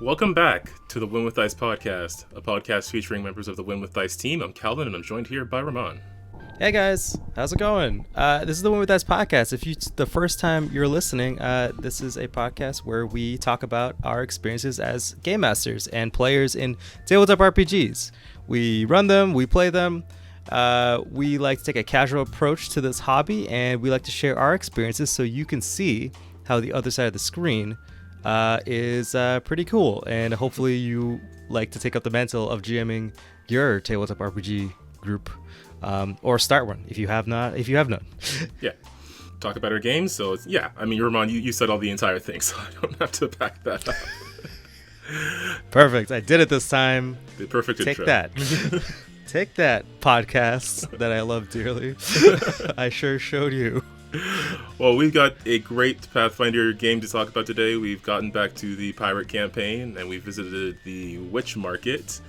Welcome back to the Win with Dice podcast, a podcast featuring members of the Win with Dice team. I'm Calvin, and I'm joined here by Ramon. Hey guys, how's it going? This is the Win with Dice podcast. If it's the first time you're listening, this is a podcast where we talk about our experiences as game masters and players in tabletop RPGs. We run them, we play them. We like to take a casual approach to this hobby, and we like to share our experiences so you can see how the other side of the screen is pretty cool, and hopefully you like to take up the mantle of GMing your tabletop RPG group, or start one if you have none. Yeah, talk about our games. So Ramon, you said all the entire thing, so I don't have to back that up. Perfect. I did it this time. The perfect Take intro. that. Take that, podcast that I love dearly. I sure showed you. Well, we've got a great Pathfinder game to talk about today. We've gotten back to the pirate campaign, and we visited the witch market,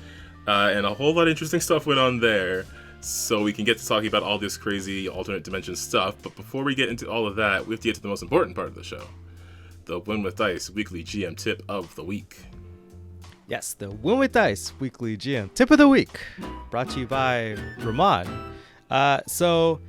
and a whole lot of interesting stuff went on there. So we can get to talking about all this crazy alternate dimension stuff. But before we get into all of that, we have to get to the most important part of the show: the Win with Dice weekly GM tip of the week. Yes, the Win with Dice weekly GM tip of the week, brought to you by Ramon. So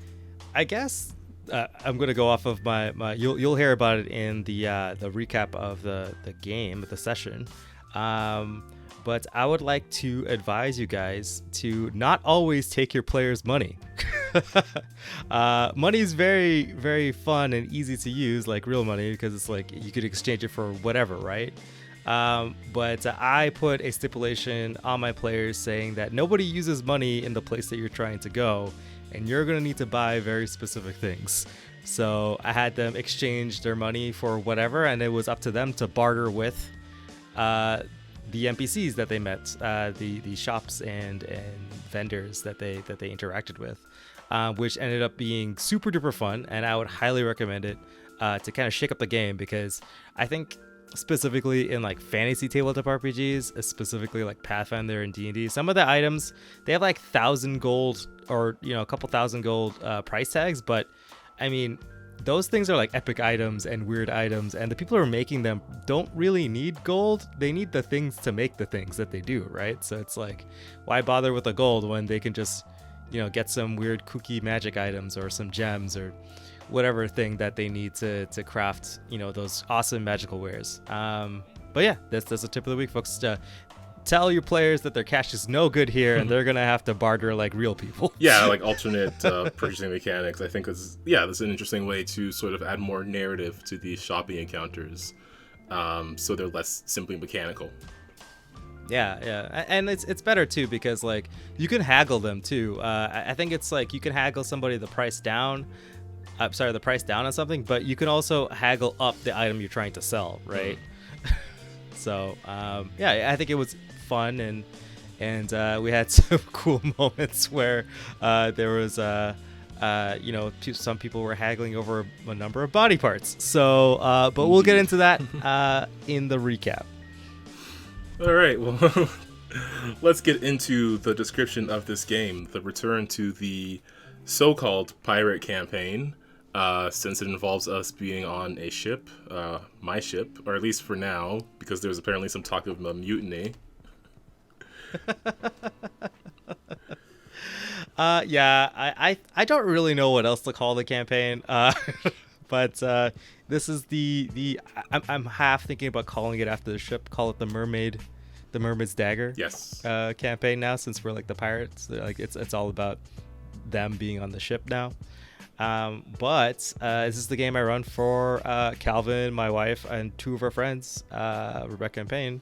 I guess I'm going to go off of my you'll hear about it in the recap of the game, the session. But I would like to advise you guys to not always take your players' money. Money is very, very fun and easy to use, like real money, because it's like you could exchange it for whatever, right? But I put a stipulation on my players saying that nobody uses money in the place that you're trying to go, and you're going to need to buy very specific things. So I had them exchange their money for whatever, and it was up to them to barter with the NPCs that they met, the shops and vendors that they interacted with, which ended up being super duper fun. And I would highly recommend it to kind of shake up the game, because I think specifically in like fantasy tabletop RPGs, specifically like Pathfinder and D&D, some of the items, they have like 1,000 gold or a couple thousand gold price tags, but I mean, those things are like epic items and weird items, and the people who are making them don't really need gold. They need the things to make the things that they do, right? So it's like, why bother with the gold when they can just get some weird kooky magic items or some gems or whatever thing that they need to craft those awesome magical wares. But yeah, that's a tip of the week, folks. Tell your players that their cash is no good here, and they're gonna have to barter like real people. Yeah, like alternate purchasing mechanics. I think that's an interesting way to sort of add more narrative to these shopping encounters, so they're less simply mechanical. Yeah, and it's better too, because like you can haggle them too. I think it's like you can haggle somebody the price down on something, but you can also haggle up the item you're trying to sell, right? So I think it was fun, and we had some cool moments where there was some people were haggling over a number of body parts. So but we'll get into that in the recap. All right, well, let's get into the description of this game, the return to the so-called pirate campaign, since it involves us being on a ship, my ship, or at least for now, because there's apparently some talk of a mutiny. I don't really know what else to call the campaign, but this is I'm half thinking about calling it after the ship. Call it the Mermaid's Dagger. Yes. Campaign now, since we're like the pirates. Like it's all about them being on the ship now. But this is the game I run for Calvin, my wife, and two of our friends, Rebecca and Payne.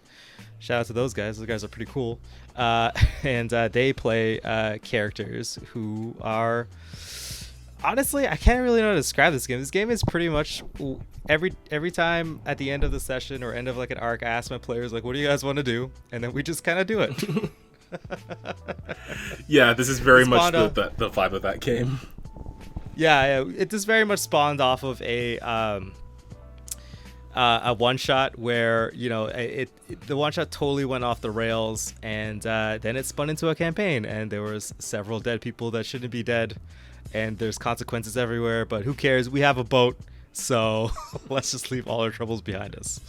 Shout out to those guys. Those guys are pretty cool. And they play characters who are... Honestly, I can't really know how to describe this game. This game is pretty much every time at the end of the session or end of like an arc, I ask my players, like, what do you guys want to do? And then we just kind of do it. Yeah, this is very much the vibe of that game. Yeah, it just very much spawned off of a one shot where the one shot totally went off the rails, and then it spun into a campaign, and there was several dead people that shouldn't be dead, and there's consequences everywhere. But who cares? We have a boat. So let's just leave all our troubles behind us.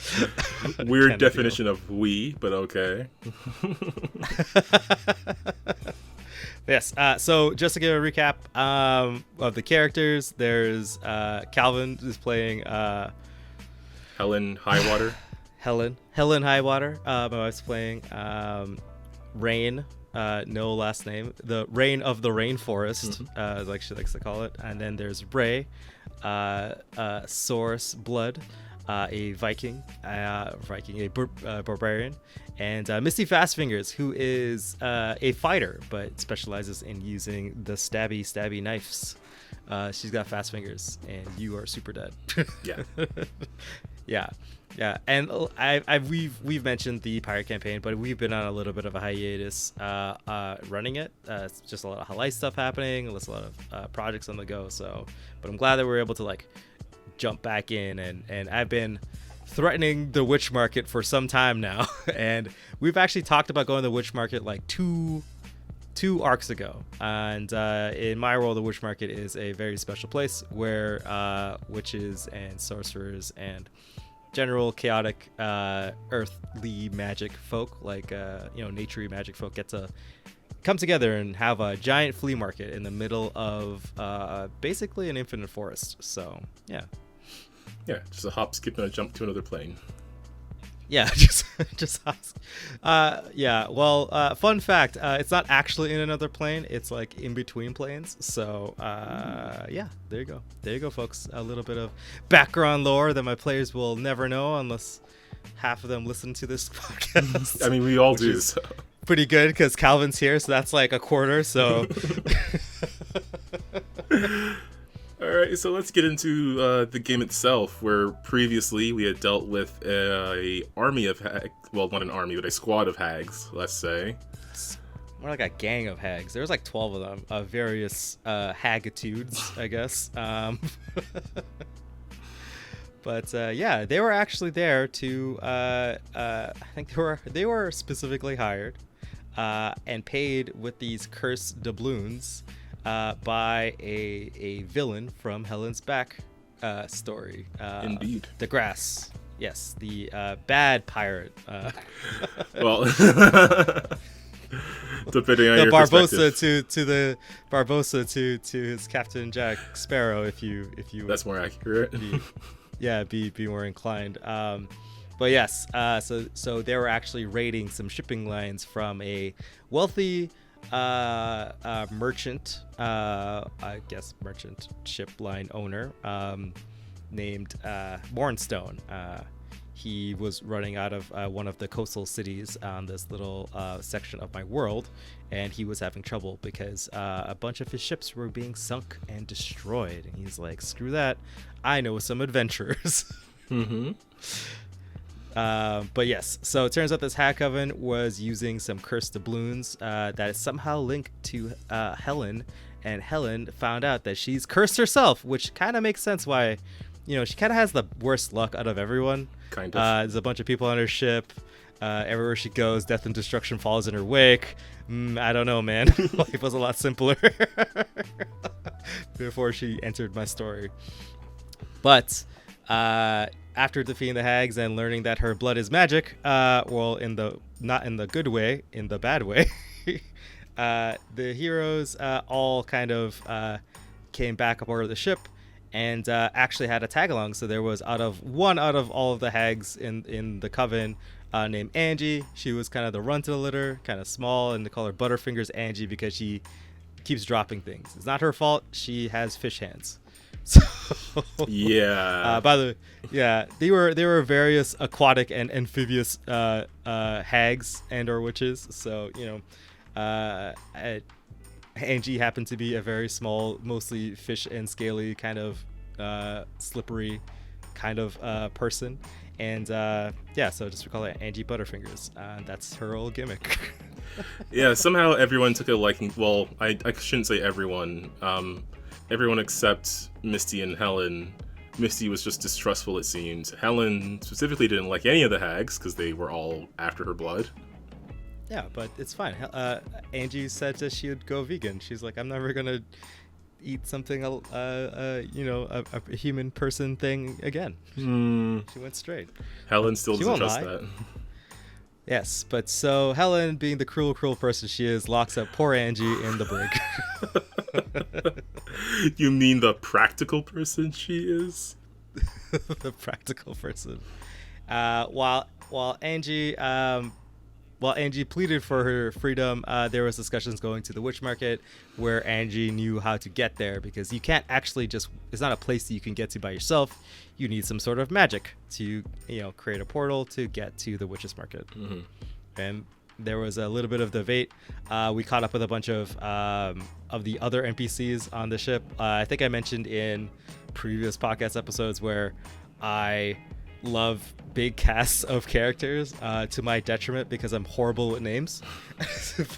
Weird definition of we, but okay. Yes. So just to give a recap of the characters, there's Calvin is playing Helen Highwater. Helen Highwater. My wife's playing Rain. No last name. The Rain of the Rainforest, like she likes to call it. And then there's Ray, Source Blood, a Viking, a barbarian, and Misty Fastfingers, who is a fighter but specializes in using the stabby knives. She's got fast fingers, and you are super dead. Yeah. Yeah, and we've mentioned the pirate campaign, but we've been on a little bit of a hiatus running it. It's just a lot of highlight stuff happening, a lot of projects on the go. So, but I'm glad that we're able to like jump back in, and I've been threatening the witch market for some time now, and we've actually talked about going to the witch market like two arcs ago. And in my world, the witch market is a very special place where witches and sorcerers and general chaotic earthly magic folk, like naturey magic folk, get to come together and have a giant flea market in the middle of basically an infinite forest. So yeah, just a hop, skip, and a jump to another plane. Yeah, just well, fun fact, it's not actually in another plane, it's like in between planes. So yeah, there you go folks, a little bit of background lore that my players will never know unless half of them listen to this podcast. I mean, we all do, so pretty good because Calvin's here, so that's like a quarter. So all right, so let's get into the game itself, where previously we had dealt with a army of hags. Well, not an army, but a squad of hags, let's say. More like a gang of hags. There was like 12 of them, of various hagitudes, I guess. But yeah, they were actually there to. I think they were specifically hired and paid with these cursed doubloons. By a villain from Helen's back story. Indeed. The Grass. Yes, the bad pirate. Well, depending on the your Barbossa perspective. to the Barbossa to his Captain Jack Sparrow, if you That's more accurate. be more inclined. But yes, so they were actually raiding some shipping lines from a wealthy merchant, I guess merchant ship line owner, named Mornstone. He was running out of one of the coastal cities on this little section of my world, and he was having trouble because a bunch of his ships were being sunk and destroyed. And he's like, screw that, I know some adventurers. Mm-hmm. But yes, so it turns out this hag coven was using some cursed doubloons that is somehow linked to Helen, and Helen found out that she's cursed herself, which kind of makes sense why, she kind of has the worst luck out of everyone. Kind of. There's a bunch of people on her ship. Everywhere she goes, death and destruction follows in her wake. I don't know, man. Life was a lot simpler before she entered my story. But after defeating the hags and learning that her blood is magic, well, not in the good way, in the bad way, the heroes all kind of came back aboard the ship and actually had a tag along. So there was one out of all of the hags in the coven named Angie. She was kind of the runt of the litter, kind of small, and they call her Butterfingers Angie because she keeps dropping things. It's not her fault. She has fish hands. So yeah. By the yeah, they were various aquatic and amphibious hags and or witches. So Angie happened to be a very small, mostly fish and scaly kind of slippery kind of person, and so just call it Angie Butterfingers. That's her old gimmick. Yeah, somehow everyone took a liking. Well, I shouldn't say everyone. Everyone except Misty and Helen. Misty was just distrustful, it seems. Helen specifically didn't like any of the hags because they were all after her blood. Yeah, but it's fine. Angie said that she would go vegan. She's like, I'm never gonna eat something, a human person thing again. She went straight. Helen still doesn't trust that. Yes, but so Helen, being the cruel person she is, locks up poor Angie in the brig. You mean the practical person she is? The practical person. While Angie pleaded for her freedom, there was discussions going to the witch market where Angie knew how to get there, because you can't actually it's not a place that you can get to by yourself. You need some sort of magic to, create a portal to get to the witch's market. Mm-hmm. And there was a little bit of debate. We caught up with a bunch of the other NPCs on the ship. I think I mentioned in previous podcast episodes where I love big casts of characters to my detriment because I'm horrible with names.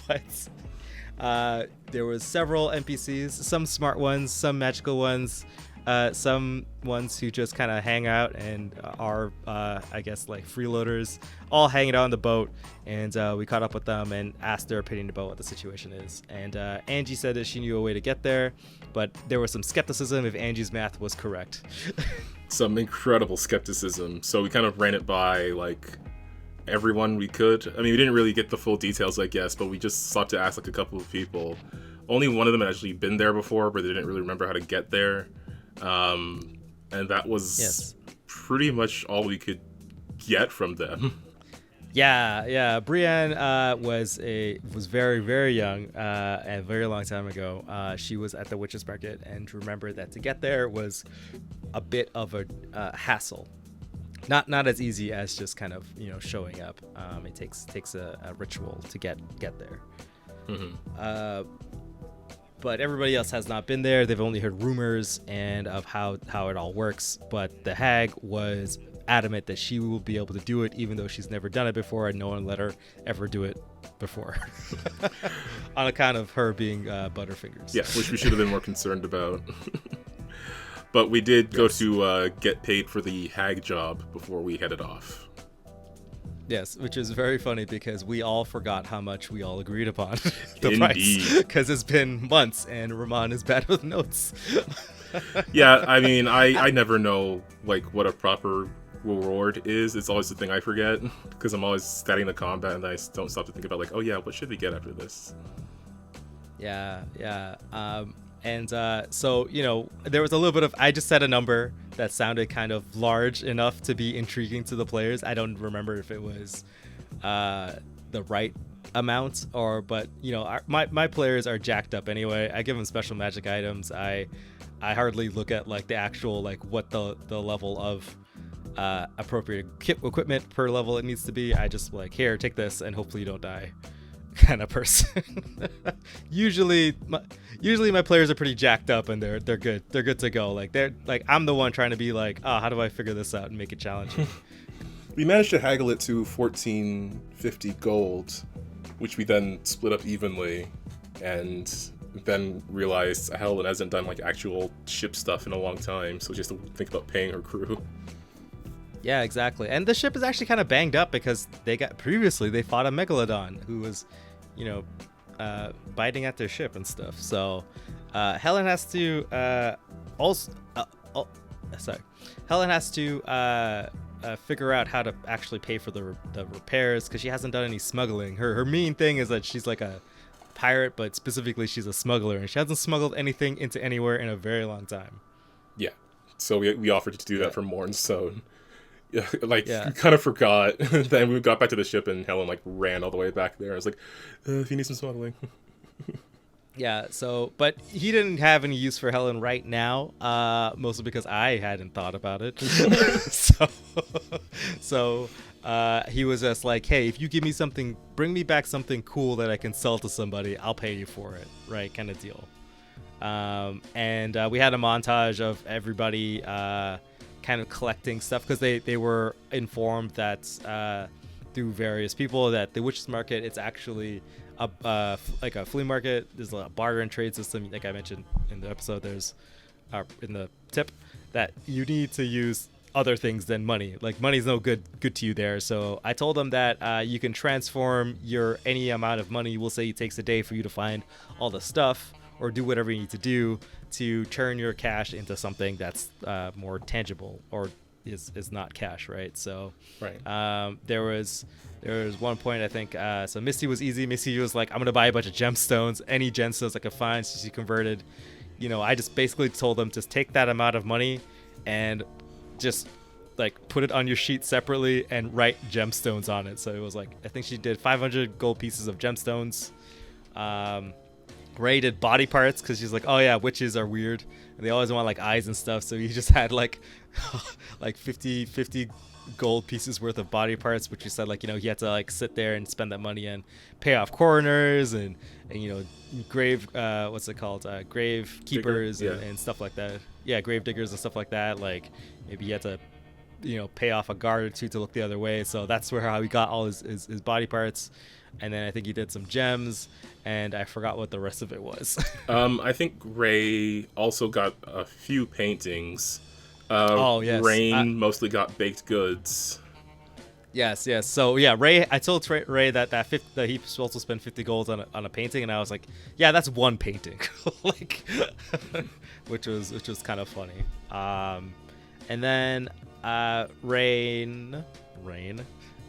But there was several NPCs, some smart ones, some magical ones, some ones who just kind of hang out and are, I guess, like freeloaders, all hanging out on the boat. And we caught up with them and asked their opinion about what the situation is. And Angie said that she knew a way to get there, but there was some skepticism if Angie's math was correct. Some incredible skepticism. So we kind of ran it by like everyone we could. I mean, we didn't really get the full details, I guess, but we just sought to ask like a couple of people. Only one of them had actually been there before, but they didn't really remember how to get there. And that was pretty much all we could get from them. Yeah. Brienne was very, very young, a very long time ago. She was at the witch's market and remembered that to get there was a bit of a hassle. Not as easy as just kind of showing up. It takes a ritual to get there. Mm-hmm. But everybody else has not been there. They've only heard rumors and of how it all works. But the hag was adamant that she will be able to do it, even though she's never done it before and no one let her ever do it before. On account of her being Butterfingers. Yeah, which we should have been more concerned about. But we did go to get paid for the hag job before we headed off. Yes, which is very funny because we all forgot how much we all agreed upon the price. Because it's been months and Rahman is bad with notes. Yeah, I mean, I never know like what a proper reward is. It's always the thing I forget because I'm always studying the combat and I don't stop to think about like, oh yeah, what should we get after this? Yeah. And so, there was a little bit of, I just said a number that sounded kind of large enough to be intriguing to the players. I don't remember if it was the right amount but my players are jacked up anyway. I give them special magic items. I hardly look at like the actual, like what the level of appropriate equipment per level it needs to be. I just like, here, take this and hopefully you don't die kind of person. Usually my players are pretty jacked up and they're good to go. Like they're like, I'm the one trying to be like, oh, how do I figure this out and make it challenging? We managed to haggle it to 1450 gold, which we then split up evenly, and then realized Helen hasn't done like actual ship stuff in a long time, so just to think about paying her crew. Yeah, exactly. And the ship is actually kind of banged up because they fought a megalodon who was, biting at their ship and stuff. So Helen has to figure out how to actually pay for the repairs because she hasn't done any smuggling. Her main thing is that she's like a pirate, but specifically she's a smuggler, and she hasn't smuggled anything into anywhere in a very long time. Yeah. So we offered to do that for Mornstone. Kind of forgot. Then we got back to the ship and Helen like ran all the way back there. I was like, if you need some smuggling. Yeah, so, but he didn't have any use for Helen right now, mostly because I hadn't thought about it. So he was just like, hey, if you give me something, bring me back something cool that I can sell to somebody, I'll pay you for it, right, kind of deal. And we had a montage of everybody kind of collecting stuff because they were informed that through various people that the witch's market, it's actually like a flea market. There's a barter and trade system, like I mentioned in the episode. There's in the tip that you need to use other things than money. Like money's no good to you there. So I told them that you can transform your any amount of money. We'll say it takes a day for you to find all the stuff or do whatever you need to do. to turn your cash into something that's more tangible or is not cash, right? So there was one point, I think, so Misty was easy. Misty was like, I'm gonna buy a bunch of gemstones, any gemstones I could find. So she converted. I just basically told them, just take that amount of money and just like put it on your sheet separately and write gemstones on it. So it was like, I think she did 500 gold pieces of gemstones. Ray did body parts because she's like, oh yeah, witches are weird and they always want like eyes and stuff. So he just had like like 50 gold pieces worth of body parts, which he said like, he had to like sit there and spend that money and pay off coroners and grave what's it called, grave keepers and stuff like that. Yeah, grave diggers and stuff like that. Like maybe he had to pay off a guard or two to look the other way. So that's how he got all his body parts. And then I think he did some gems, and I forgot what the rest of it was. I think Ray also got a few paintings. Yes. Rain mostly got baked goods. Yes. So yeah, Ray. I told Ray that he was supposed to spend 50 gold on a painting, and I was like, yeah, that's one painting, like, which was kind of funny. And then Rain.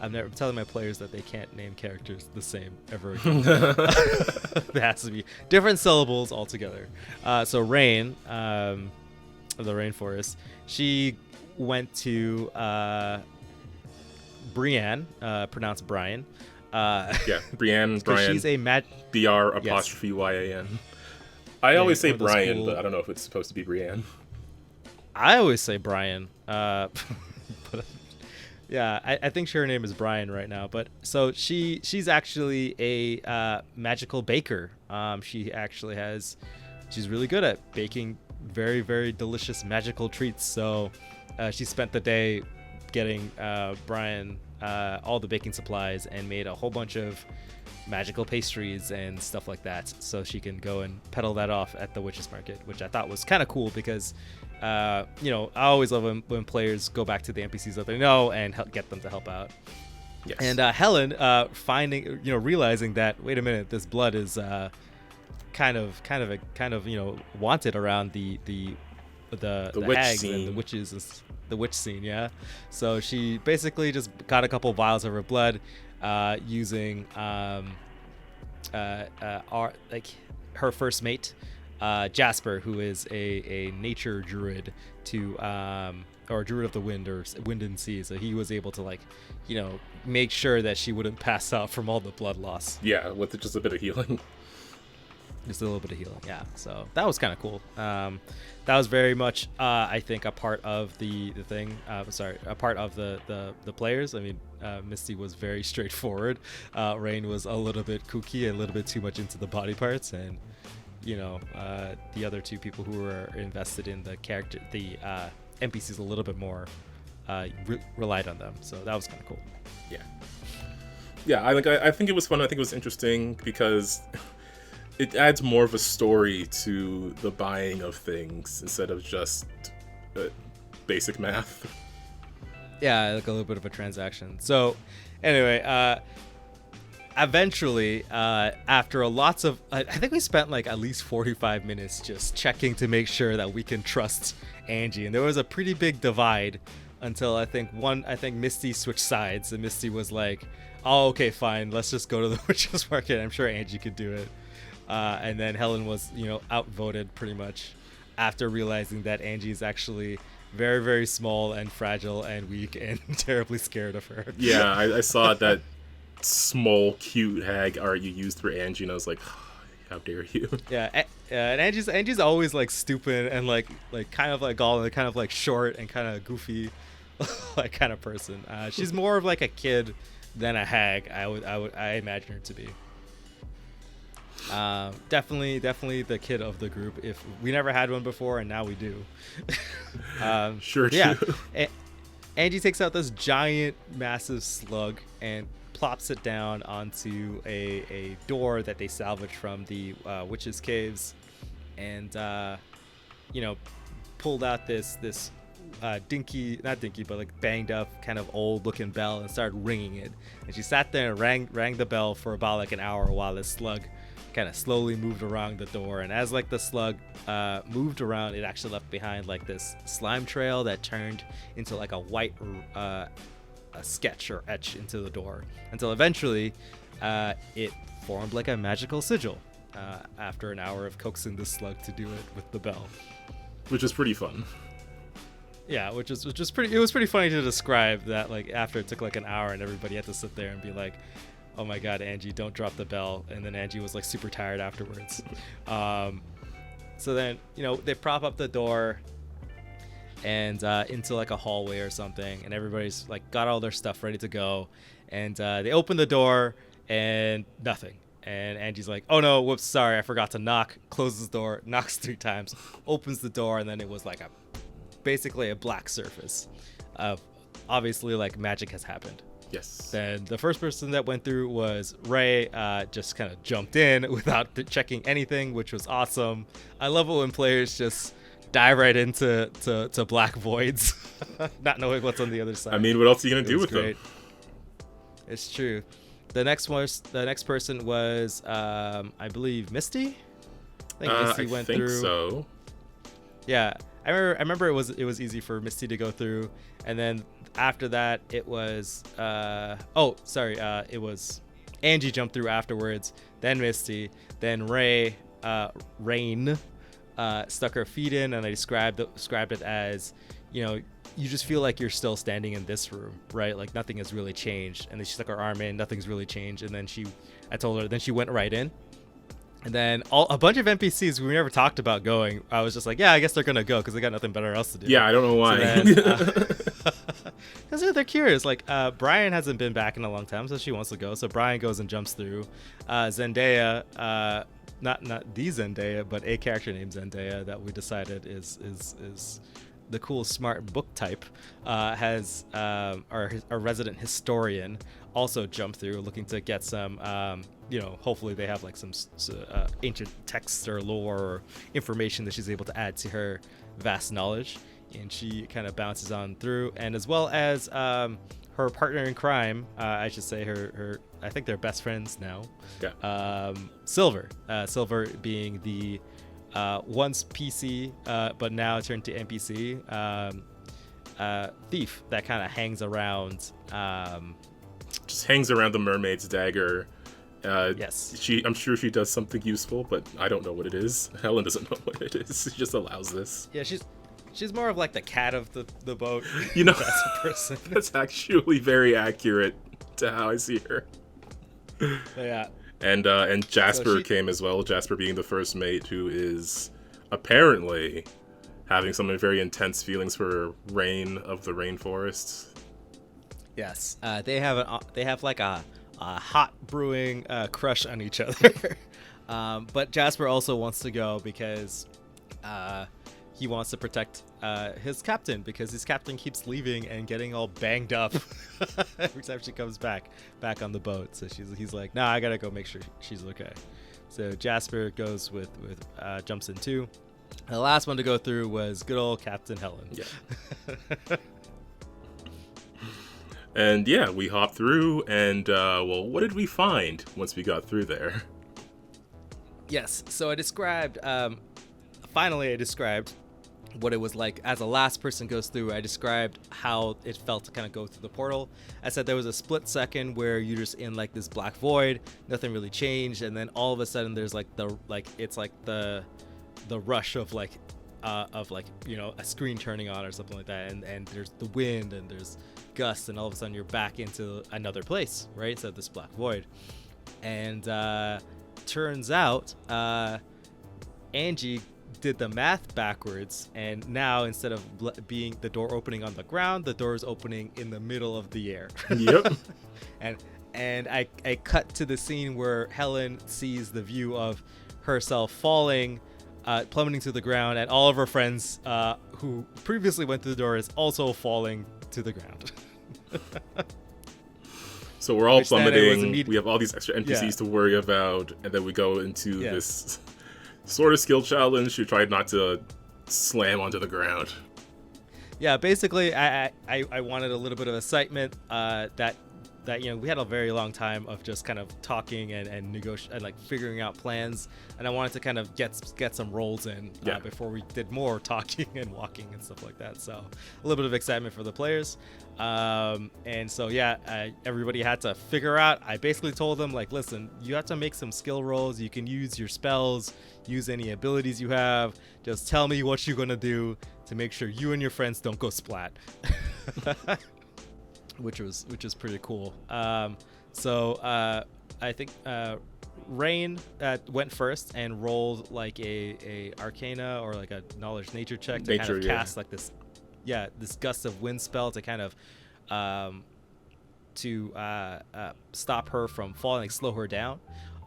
I'm telling my players that they can't name characters the same ever again. There has to be different syllables altogether. So Rain, of the rainforest, she went to Brienne, pronounced Brian. Brienne. She's a BR''YAN. I always say Brian, but I don't know if it's supposed to be Brienne. I always say Brian. But yeah, I think her name is Brian right now. But so she's actually a magical baker. She's really good at baking very, very delicious magical treats. So she spent the day getting Brian all the baking supplies and made a whole bunch of magical pastries and stuff like that, so she can go and peddle that off at the witches market, which I thought was kind of cool because I always love when players go back to the NPCs that they know and get them to help out. Yes. And Helen realizing that, wait a minute, this blood is kind of wanted around the witch hags scene. And the witches, the witch scene. Yeah, so she basically just got a couple vials of her blood using her first mate, Jasper, who is a nature druid or druid of the wind or wind and sea. So he was able to make sure that she wouldn't pass out from all the blood loss. Yeah, with just a bit of healing. Just a little bit of healing, yeah. So that was kind of cool. That was very much, I think, a part of the thing. A part of the players. I mean, Misty was very straightforward. Rain was a little bit kooky, a little bit too much into the body parts, and the other two people who were invested in the character, the NPCs, a little bit more relied on them. So that was kind of cool. Yeah. I think it was fun. I think it was interesting because it adds more of a story to the buying of things instead of just basic math. Yeah, like a little bit of a transaction. So, anyway, eventually, after lots of, I think we spent like at least 45 minutes just checking to make sure that we can trust Angie, and there was a pretty big divide until I think Misty switched sides, and Misty was like, "Oh, okay, fine, let's just go to the witches market. I'm sure Angie could do it." And then Helen was, outvoted pretty much after realizing that Angie is actually very, very small and fragile and weak and terribly scared of her. Yeah, I saw that small, cute hag art you used for Angie, and I was like, how dare you? Yeah, and Angie's always like stupid and like kind of like all kind of like short and kind of goofy, like kind of person. She's more of like a kid than a hag. I imagine her to be. Definitely the kid of the group. If we never had one before, and now we do. Sure. Yeah. Angie takes out this giant, massive slug and plops it down onto a door that they salvaged from the witches' caves, and pulled out this not dinky, but like banged up, kind of old looking bell and started ringing it. And she sat there and rang the bell for about like an hour while this slug kind of slowly moved around the door, and as like the slug moved around, it actually left behind like this slime trail that turned into like a white a sketch or etch into the door, until eventually it formed like a magical sigil after an hour of coaxing the slug to do it with the bell, which is pretty fun. Yeah, which was pretty. It was pretty funny to describe that, like, after it took like an hour and everybody had to sit there and be like, "Oh my God, Angie, don't drop the bell," and then Angie was like super tired afterwards. So then, you know, they prop up the door and into like a hallway or something, and everybody's like got all their stuff ready to go, and they open the door and nothing. And Angie's like, "Oh no, whoops, sorry, I forgot to knock." Closes the door, knocks 3 times, opens the door, and then it was like basically a black surface. Obviously, like, magic has happened. Yes. Then the first person that went through was Ray. Just kind of jumped in without checking anything, which was awesome. I love it when players just dive right into black voids, not knowing what's on the other side. I mean, what else are you gonna do with them? It's true. The next person was, I believe, Misty. I think Misty went through. I think so. Yeah, I remember it was easy for Misty to go through, and then after that it was it was Angie jumped through afterwards, then Misty, then Rain stuck her feet in, and I described it as, you know, you just feel like you're still standing in this room, right? Like nothing has really changed. And then she stuck her arm in, nothing's really changed. And then I told her, then she went right in. And then a bunch of NPCs we never talked about going, I was just like, yeah, I guess they're going to go because they got nothing better else to do. Yeah, I don't know why. Because they're curious. Like, Brian hasn't been back in a long time, so she wants to go. So Brian goes and jumps through. Zendaya, not the Zendaya, but a character named Zendaya that we decided is the cool smart book type, has our resident historian also jumped through, looking to get some hopefully they have like some ancient texts or lore or information that she's able to add to her vast knowledge, and she kind of bounces on through. And as well as her partner in crime, I should say her I think they're best friends now. Yeah. Silver being the once PC but now turned to NPC thief that kind of hangs around, just hangs around the mermaid's dagger. Yes, I'm sure she does something useful, but I don't know what it is. Helen doesn't know what it is. She just allows this. Yeah, she's more of like the cat of the boat. You know, that's a person. That's actually very accurate to how I see her. Yeah. And Jasper came as well. Jasper being the first mate, who is apparently having some very intense feelings for Rain of the Rainforests. Yes, they have like a hot brewing crush on each other. But Jasper also wants to go because he wants to protect his captain, because his captain keeps leaving and getting all banged up every time she comes back on the boat. So he's like, nah, I gotta go make sure she's okay. So Jasper goes with jumps in too. The last one to go through was good old Captain Helen. Yeah. And yeah, we hopped through, and what did we find once we got through there? Yes, so I described what it was like as a last person goes through. I described how it felt to kind of go through the portal. I said there was a split second where you're just in like this black void, nothing really changed, and then all of a sudden there's like the rush of a screen turning on or something like that, and there's the wind and there's gusts, and all of a sudden you're back into another place, right? So this black void, and turns out Angie did the math backwards, and now instead of being the door opening on the ground, the door is opening in the middle of the air. Yep. and I cut to the scene where Helen sees the view of herself falling, plummeting to the ground, and all of her friends who previously went through the door is also falling to the ground. So we're all plummeting. We have all these extra NPCs to worry about, and then we go into this sort of skill challenge. You tried not to slam onto the ground. Yeah, basically, I wanted a little bit of excitement that that we had a very long time of just kind of talking and negotiating and like figuring out plans, and I wanted to kind of get some rolls in before we did more talking and walking and stuff like that. So a little bit of excitement for the players, and so everybody had to figure out. I basically told them, like, listen, you have to make some skill rolls. You can use your spells, use any abilities you have. Just tell me what you're gonna do to make sure you and your friends don't go splat. which was pretty cool. So I think Rain went first and rolled like a Arcana or like a Knowledge Nature check to kind of cast like this gust of wind spell to kind of stop her from falling, like slow her down,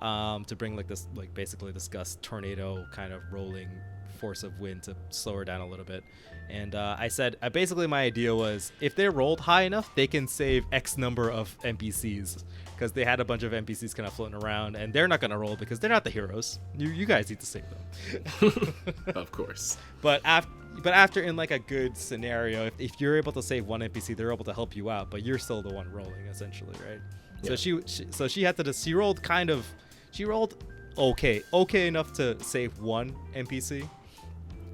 to bring like this, like basically this gust tornado kind of rolling force of wind to slow her down a little bit. And I said, basically my idea was, if they rolled high enough, they can save X number of NPCs, because they had a bunch of NPCs kind of floating around, and they're not going to roll because they're not the heroes. You guys need to save them. Of course. But after in like a good scenario, if you're able to save one NPC, they're able to help you out, but you're still the one rolling essentially, right? Yeah. So she had to she rolled okay enough to save one NPC.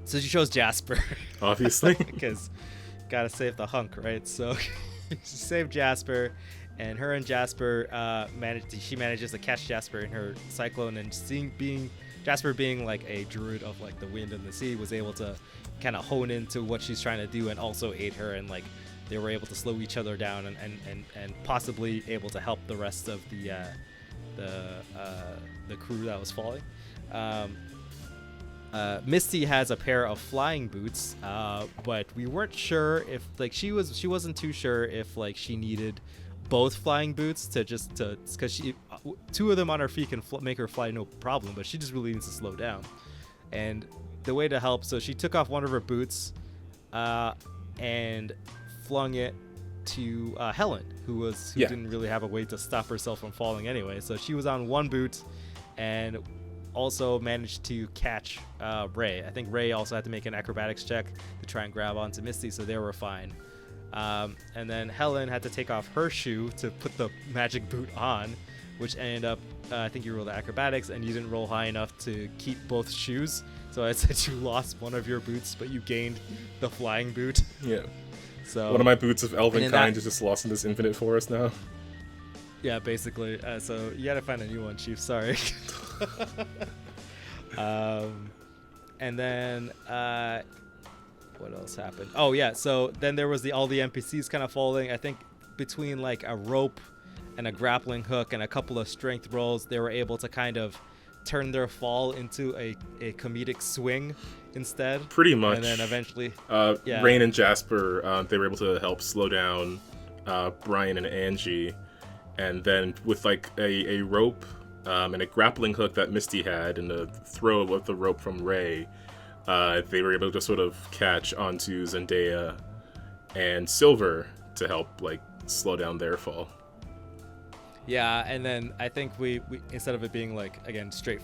So she chose Jasper. Obviously. Because gotta save the hunk, right? So she saved Jasper, and her and Jasper manages to catch Jasper in her cyclone, and Jasper being like a druid of like the wind and the sea, was able to kind of hone into what she's trying to do and also aid her, and like they were able to slow each other down and possibly able to help the rest of the crew that was falling. Misty has a pair of flying boots, but we weren't sure if like she wasn't too sure if like she needed both flying boots because two of them on her feet can make her fly no problem, but she just really needs to slow down. And the way to help, so she took off one of her boots and flung it to Helen, who didn't really have a way to stop herself from falling anyway. So she was on one boot and also managed to catch Ray. I think Ray also had to make an acrobatics check to try and grab onto Misty, so they were fine. And then Helen had to take off her shoe to put the magic boot on, which ended up, I think you rolled the acrobatics and you didn't roll high enough to keep both shoes. So I said you lost one of your boots, but you gained the flying boot. Yeah. So one of my boots of elven kind is just lost in this infinite forest now. Yeah, basically. So you gotta find a new one, Chief. Sorry. And then what else happened? Oh yeah, so then there was all the NPCs kind of falling. I think between like a rope and a grappling hook and a couple of strength rolls, they were able to kind of turn their fall into a comedic swing instead. Pretty much. And then eventually Rain and Jasper, they were able to help slow down Brian and Angie, and then with like a rope and a grappling hook that Misty had and a throw of the rope from Ray, they were able to sort of catch onto Zendaya and Silver to help like slow down their fall. Yeah, and then I think we instead of it being like, again, straight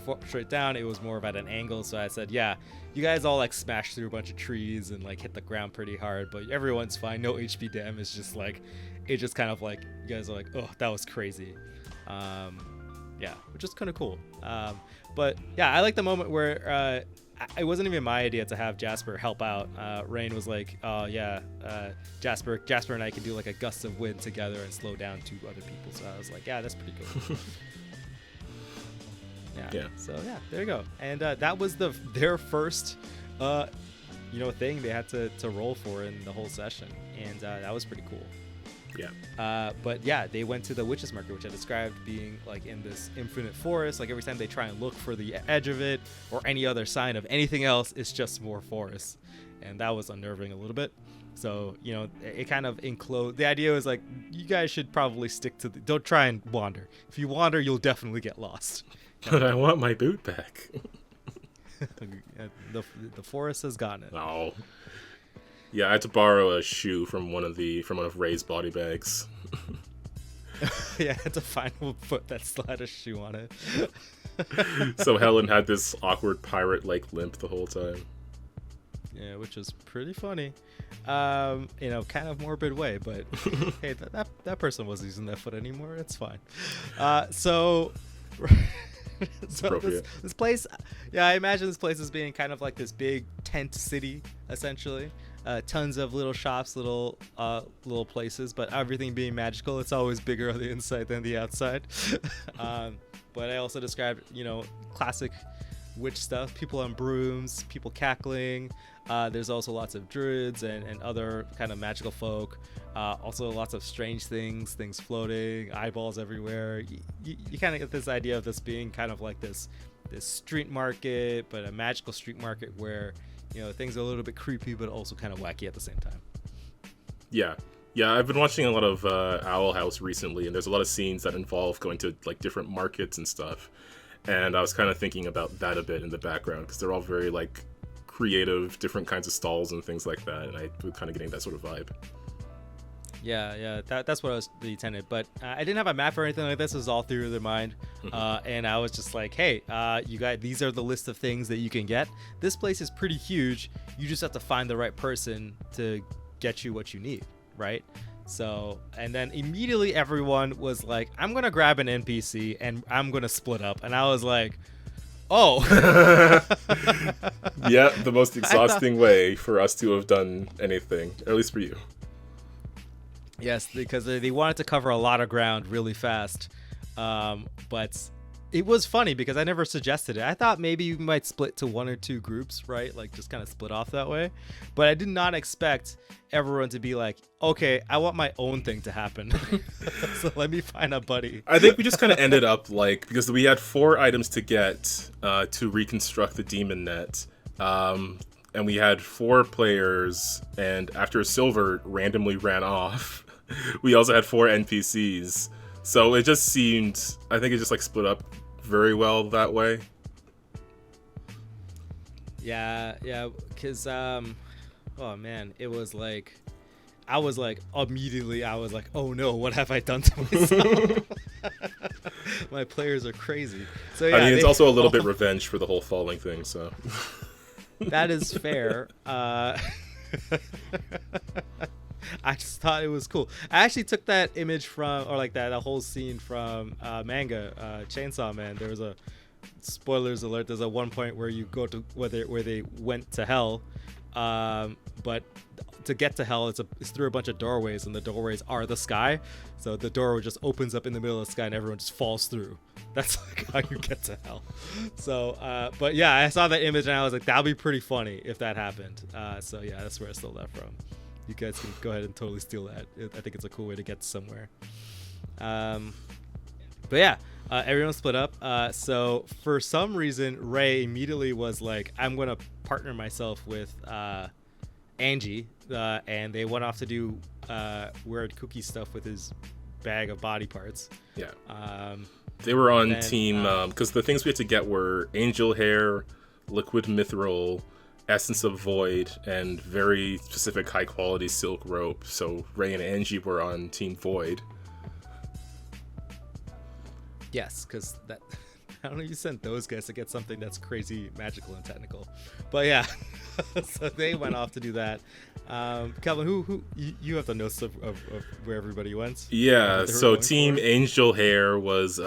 down, it was more of at an angle. So I said, yeah, you guys all like smashed through a bunch of trees and like hit the ground pretty hard, but everyone's fine. No HP damage. It's just like, it just kind of like, you guys are like, oh, that was crazy. Yeah, which is kind of cool. But yeah, I like the moment where it wasn't even my idea to have Jasper help out. Rain was like, oh yeah, Jasper and I can do like a gust of wind together and slow down two other people. So I was like, yeah, that's pretty cool. Yeah. So yeah, there you go. And that was their first thing they had to roll for in the whole session, and that was pretty cool. Yeah. But yeah, they went to the witch's market, which I described being like in this infinite forest. Like every time they try and look for the edge of it or any other sign of anything else, it's just more forest. And that was unnerving a little bit. So, it kind of enclosed. The idea was like, you guys should probably stick to don't try and wander. If you wander, you'll definitely get lost. But I want my boot back. The forest has gotten it. Oh. Yeah, I had to borrow a shoe from one of Ray's body bags. Yeah, I had to find a foot that still had a shoe on it. So Helen had this awkward pirate-like limp the whole time. Yeah, which was pretty funny. Kind of morbid way, but hey, that person wasn't using that foot anymore. It's fine. So this place, yeah, I imagine this place as being kind of like this big tent city, essentially. Tons of little shops, little places, but everything being magical. It's always bigger on the inside than the outside. But I also described, classic witch stuff, people on brooms, people cackling. There's also lots of druids and other kind of magical folk. Also lots of strange things floating, eyeballs everywhere. You kind of get this idea of this being kind of like this street market, but a magical street market where, things are a little bit creepy, but also kind of wacky at the same time. Yeah. Yeah, I've been watching a lot of Owl House recently, and there's a lot of scenes that involve going to like different markets and stuff. And I was kind of thinking about that a bit in the background because they're all very like creative, different kinds of stalls and things like that, and I was kind of getting that sort of vibe. Yeah, that's what I was the intended. But I didn't have a map or anything like this. It was all through their mind, and I was just like, hey, you guys, these are the list of things that you can get. This place is pretty huge. You just have to find the right person to get you what you need, right? So, and then immediately everyone was like, I'm gonna grab an NPC and I'm gonna split up. And I was like, oh. Yeah, the most exhausting way for us to have done anything, at least for you. Yes, because they wanted to cover a lot of ground really fast. But it was funny because I never suggested it. I thought maybe you might split to one or two groups, right? Like just kind of split off that way. But I did not expect everyone to be like, okay, I want my own thing to happen. So let me find a buddy. I think we just kind of ended up like, because we had 4 items to get to reconstruct the demon net. And we had 4 players, and after Silver randomly ran off, we also had 4 NPCs. So it just seemed, I think it just like split up very well that way. Yeah, because, oh man, it was like, I was like, immediately, I was like, oh no, what have I done to myself? My players are crazy. So yeah, I mean, it's also a little bit revenge for the whole falling thing, so. That is fair. I just thought it was cool. I actually took that image from, or like that whole scene from manga, Chainsaw Man. There was a, spoilers alert, there's a one point where you go to, where they went to hell, but to get to hell, it's through a bunch of doorways, and the doorways are the sky. So the door just opens up in the middle of the sky, and everyone just falls through. That's like how you get to hell. So, but yeah, I saw that image, and I was like, that'd be pretty funny if that happened. So yeah, that's where I stole that from. You guys can go ahead and totally steal that. I think it's a cool way to get somewhere. But yeah, everyone split up. So for some reason, Ray immediately was like, I'm going to partner myself with Angie. And they went off to do weird cookie stuff with his bag of body parts. Yeah. They were on team, because the things we had to get were angel hair, liquid mithril, essence of void, and very specific high quality silk rope. So Ray and Angie were on team void. Yes, because that, I don't know, you sent those guys to get something that's crazy magical and technical. But yeah, so they went off to do that. Calvin, who you have the notes of where everybody went? Yeah, so team angel hair was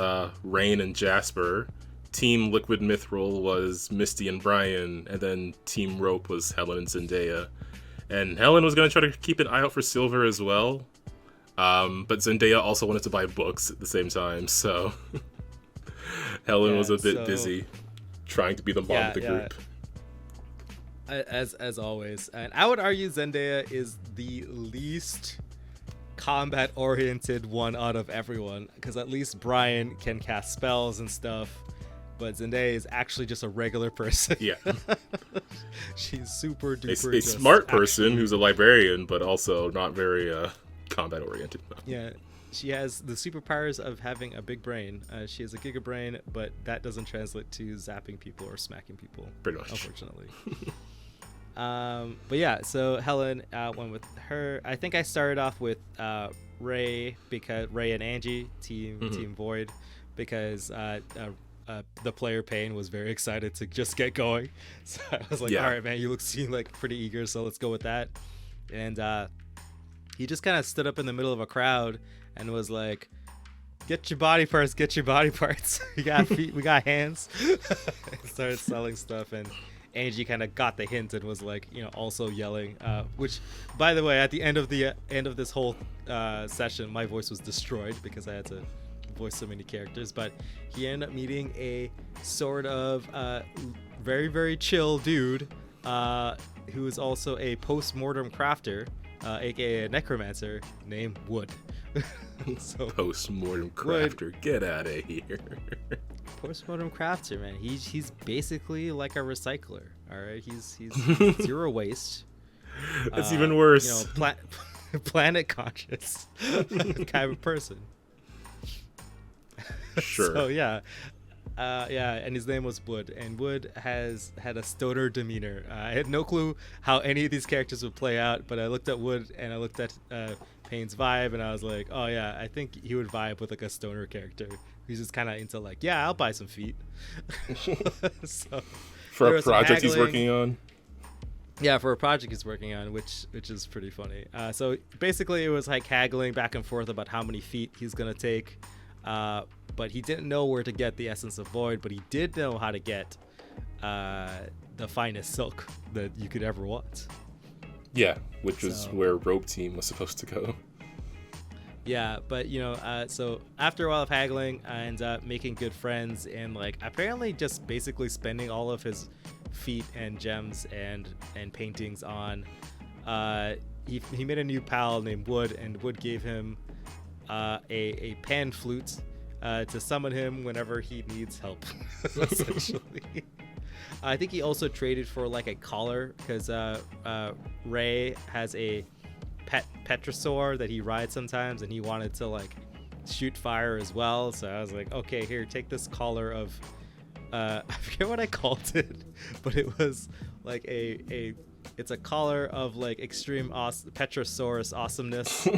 Rain and Jasper. Team Liquid Mithril was Misty and Brian, and then Team Rope was Helen and Zendaya. And Helen was going to try to keep an eye out for Silver as well, but Zendaya also wanted to buy books at the same time, so Helen was a bit busy trying to be the mom of the group. As always, and I would argue Zendaya is the least combat-oriented one out of everyone, because at least Brian can cast spells and stuff. But Zendaya is actually just a regular person. Yeah. She's super duper. A smart person who's a librarian, but also not very combat oriented. Yeah. She has the superpowers of having a big brain. She has a giga brain, but that doesn't translate to zapping people or smacking people. Pretty much. Unfortunately. But yeah, so Helen went with her. I think I started off with Ray, because Ray and Angie, team Void, because the player Payne was very excited to just get going. So I was like, all right, man, you seem like pretty eager, so let's go with that. And he just kind of stood up in the middle of a crowd and was like, get your body parts, get your body parts. We got feet, we got hands. Started selling stuff, and Angie kind of got the hint and was like, also yelling, which, by the way, at the end of this whole session, my voice was destroyed because I had to voice so many characters. But he ended up meeting a sort of very, very chill dude who is also a post-mortem crafter, aka a necromancer, named Wood. So post-mortem crafter, Wood, get out of here. Post-mortem crafter, man. He's basically like a recycler. All right, he's zero waste. That's even worse. Planet conscious kind of person. Sure. So yeah, and his name was Wood, and Wood had a stoner demeanor. I had no clue how any of these characters would play out, but I looked at Wood and I looked at Payne's vibe, and I was like, oh yeah, I think he would vibe with like a stoner character. He's just kind of into like, yeah, I'll buy some feet. So, for a project he's working on. Yeah, for a project he's working on, which is pretty funny. So basically, it was like haggling back and forth about how many feet he's gonna take. But he didn't know where to get the essence of void, but he did know how to get the finest silk that you could ever want. Yeah, which was where Rope Team was supposed to go. Yeah, but so after a while of haggling, I ended up making good friends and like apparently just basically spending all of his feet and gems and paintings on. He made a new pal named Wood, and Wood gave him a pan flute to summon him whenever he needs help. Essentially, I think he also traded for like a collar because Ray has a pet petrosaur that he rides sometimes, and he wanted to like shoot fire as well. So I was like, okay, here, take this collar of I forget what I called it, but it was like it's a collar of like extreme Petrosaurus awesomeness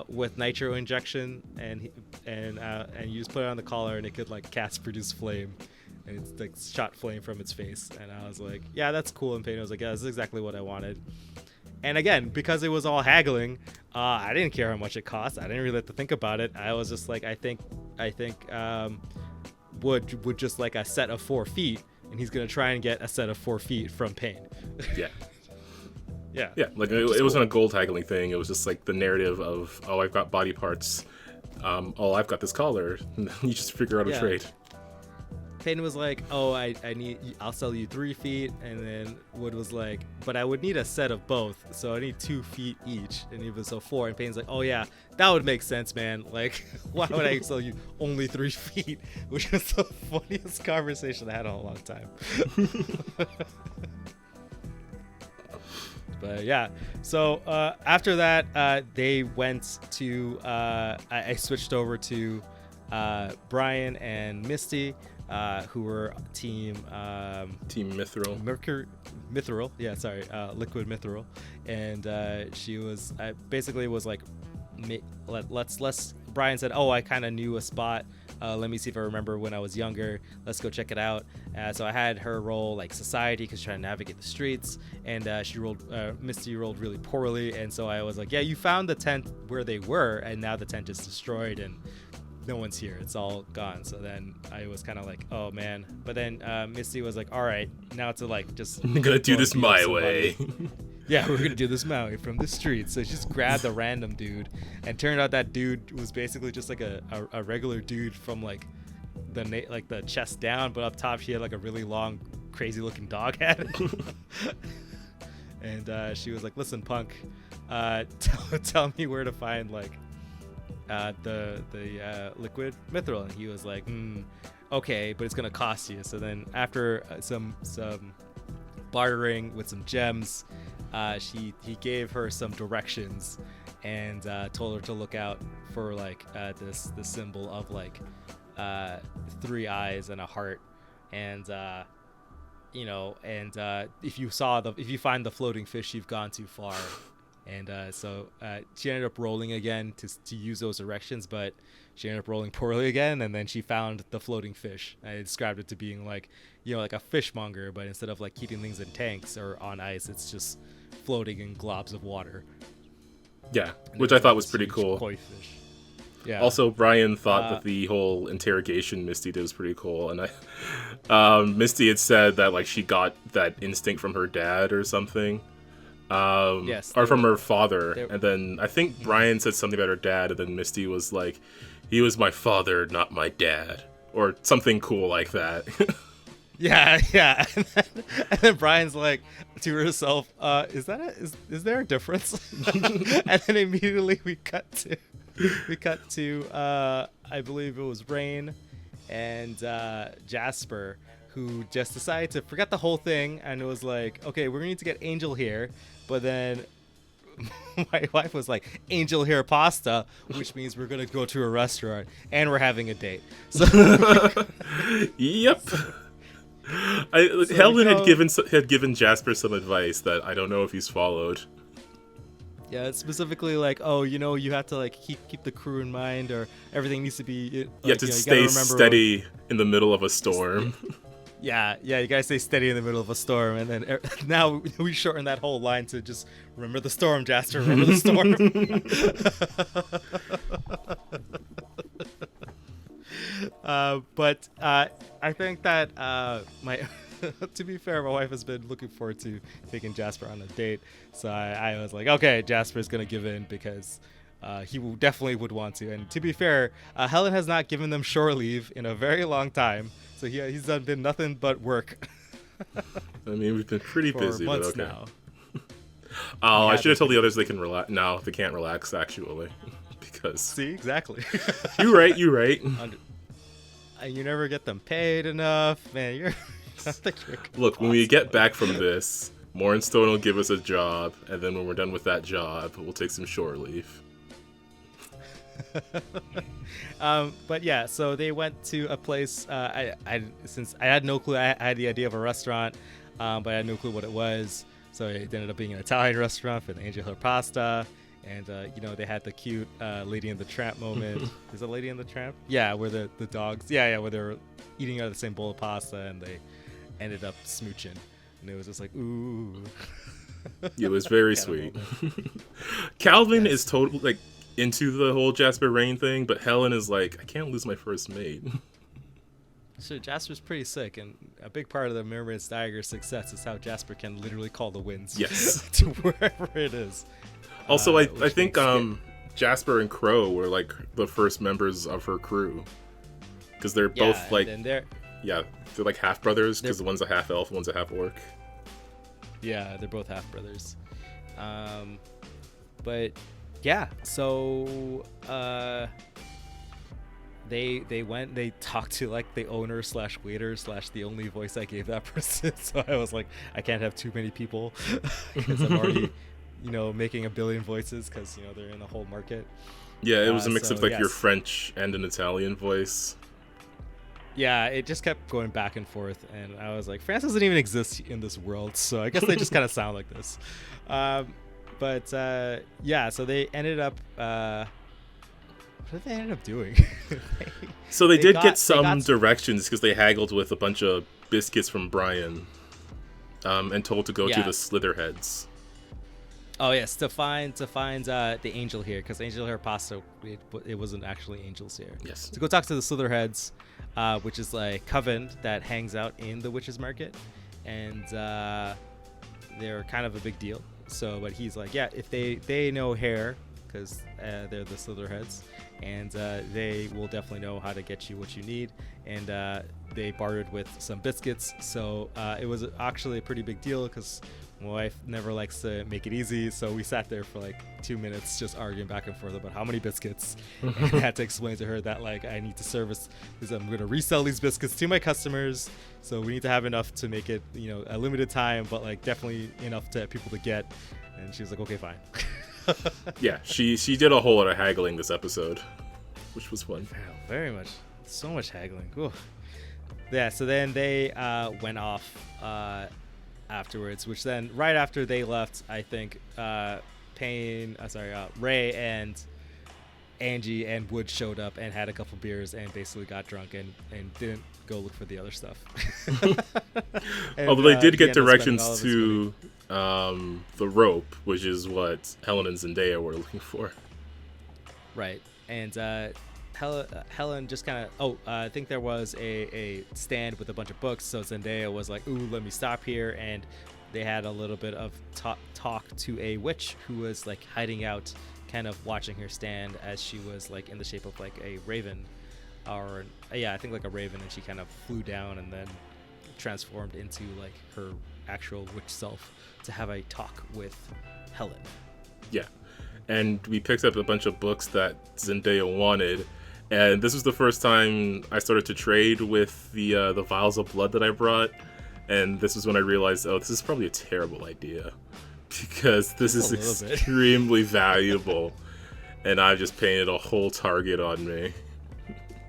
with nitro injection, and you just put it on the collar and it could like cast produce flame, and it's like shot flame from its face. And I was like, yeah, that's cool. And Payne was like, yeah, this is exactly what I wanted. And again, because it was all haggling, I didn't care how much it cost. I didn't really have to think about it. I was just like, I think would just like a set of 4 feet, and he's gonna try and get a set of 4 feet from Payne. Yeah. Yeah. Like it wasn't a gold haggling thing. It was just like the narrative of, oh, I've got body parts. Oh, I've got this collar. You just figure out a trade. Payne was like, oh, I'll sell you 3 feet, and then Wood was like, but I would need a set of both, so I need 2 feet each, and he was so 4. And Payne's like, oh yeah, that would make sense, man. Like, why would I sell you only 3 feet? Which was the funniest conversation I had in a long time. But yeah, so after that, they went to. I switched over to Brian and Misty. Who were team Mithril. Mithril, yeah, sorry, liquid Mithril, and she was basically was like, let's. Brian said, oh, I kind of knew a spot. Let me see if I remember when I was younger. Let's go check it out. So I had her roll like society because she's trying to navigate the streets, and Misty rolled really poorly, and so I was like, yeah, you found the tent where they were, and now the tent is destroyed and no one's here, it's all gone. So then I was kind of like, oh man. But then Misty was like, all right, now to like just I'm gonna do this my way. Yeah, we're gonna do this my way from the street. So she just grabbed a random dude, and turned out that dude was basically just like a regular dude from like the chest down, but up top she had like a really long crazy looking dog head. And she was like, listen, punk, tell me where to find like the liquid mithril. And he was like, okay, but it's gonna cost you. So then after some bartering with some gems, he gave her some directions and told her to look out for like this symbol of like 3 eyes and a heart, and if you find the floating fish, you've gone too far. And so she ended up rolling again to use those erections, but she ended up rolling poorly again, and then she found the floating fish. I described it to being like, like a fishmonger, but instead of like keeping things in tanks or on ice, it's just floating in globs of water. Yeah, which I thought was pretty cool. Koi fish. Yeah. Also, Brian thought that the whole interrogation Misty did was pretty cool, and Misty had said that like she got that instinct from her dad or something. Yes, or from her father, and then I think Brian said something about her dad, and then Misty was like, "He was my father, not my dad," or something cool like that. Yeah. And then Brian's like to herself, "Is there a difference?" And then immediately we cut to I believe it was Rain and Jasper, who just decided to forget the whole thing, and it was like, okay, we're going to need to get angel hair. But then my wife was like, angel hair pasta, which means we're going to go to a restaurant and we're having a date. So yep. Helen had given Jasper some advice that I don't know if he's followed. Yeah, it's specifically like, you have to like keep the crew in mind, or everything needs to be. You have to stay steady in the middle of a storm. Yeah, you gotta stay steady in the middle of a storm, and then now we shorten that whole line to just remember the storm, Jasper. Remember the storm. But I think that to be fair, my wife has been looking forward to taking Jasper on a date, so I was like, okay, Jasper's gonna give in because he definitely would want to. And to be fair, Helen has not given them shore leave in a very long time, so he's been nothing but work. I mean, we've been pretty busy, months but okay. Now. Oh, I should have told the others they can relax. No, they can't relax actually, because see, exactly. You're right. You never get them paid enough, man. Look, when we get back from this, Mornstone will give us a job, and then when we're done with that job, we'll take some shore leave. But yeah, so they went to a place. Since I had no clue, I had the idea of a restaurant, but I had no clue what it was. So it ended up being an Italian restaurant for the angel hair pasta, and they had the cute Lady and the Tramp moment. Is it Lady and the Tramp? Yeah, where the dogs. Yeah, where they're eating out of the same bowl of pasta, and they ended up smooching, and it was just like, ooh. It was very sweet. Calvin is totally like into the whole Jasper Rain thing, but Helen is like, I can't lose my first mate. So Jasper's pretty sick, and a big part of the Mermaid's Dagger's success is how Jasper can literally call the winds. Yes. To wherever it is. Also, I think Jasper and Crow were like the first members of her crew, because they're both like they're like half brothers, because one's a half elf, one's a half orc. Yeah, they're both half brothers. But yeah, so they talked to like the owner / waiter / the only voice I gave that person. So I was like, I can't have too many people because I'm already making a billion voices, because they're in the whole market. Yeah, it was a mix of like your French and an Italian voice. Yeah, it just kept going back and forth, and I was like, France doesn't even exist in this world, so I guess they just kind of sound like this. Yeah, so they ended up what did they end up doing? So they did get some directions, because they haggled with a bunch of biscuits from Brian, and told to go to the Slitherheads. Oh yes, to find the angel here, because angel hair pasta, it wasn't actually angels here. Yes. To go talk to the Slitherheads, which is like coven that hangs out in the witches market, and they're kind of a big deal. So, but he's like, yeah, if they know hair, because they're the Slitherheads, and they will definitely know how to get you what you need. And they bartered with some biscuits, so it was actually a pretty big deal, because my wife never likes to make it easy, so we sat there for like 2 minutes just arguing back and forth about how many biscuits. And I had to explain to her that like I need to service, because I'm going to resell these biscuits to my customers, so we need to have enough to make it a limited time, but like definitely enough to people to get. And she was like, okay, fine. Yeah, she did a whole lot of haggling this episode, which was fun. Wow, very much, so much haggling. Ooh. Yeah, so then they went off afterwards, which then right after they left, I think Ray and Angie and Wood showed up and had a couple beers and basically got drunk and didn't go look for the other stuff. And, although they did he get ended up spending all directions of his to the rope, which is what Helen and Zendaya were looking for. right. And Helen just kind of I think there was a stand with a bunch of books, so Zendaya was like, ooh, let me stop here, and they had a little bit of talk to a witch who was like hiding out, kind of watching her stand as she was like in the shape of like a raven, or I think like a raven, and she kind of flew down and then transformed into like her actual witch self to have a talk with Helen. Yeah, and we picked up a bunch of books that Zendaya wanted, and this was the first time I started to trade with the vials of blood that I brought, and this was when I realized, oh, this is probably a terrible idea, because this is extremely valuable, and I just painted a whole target on me.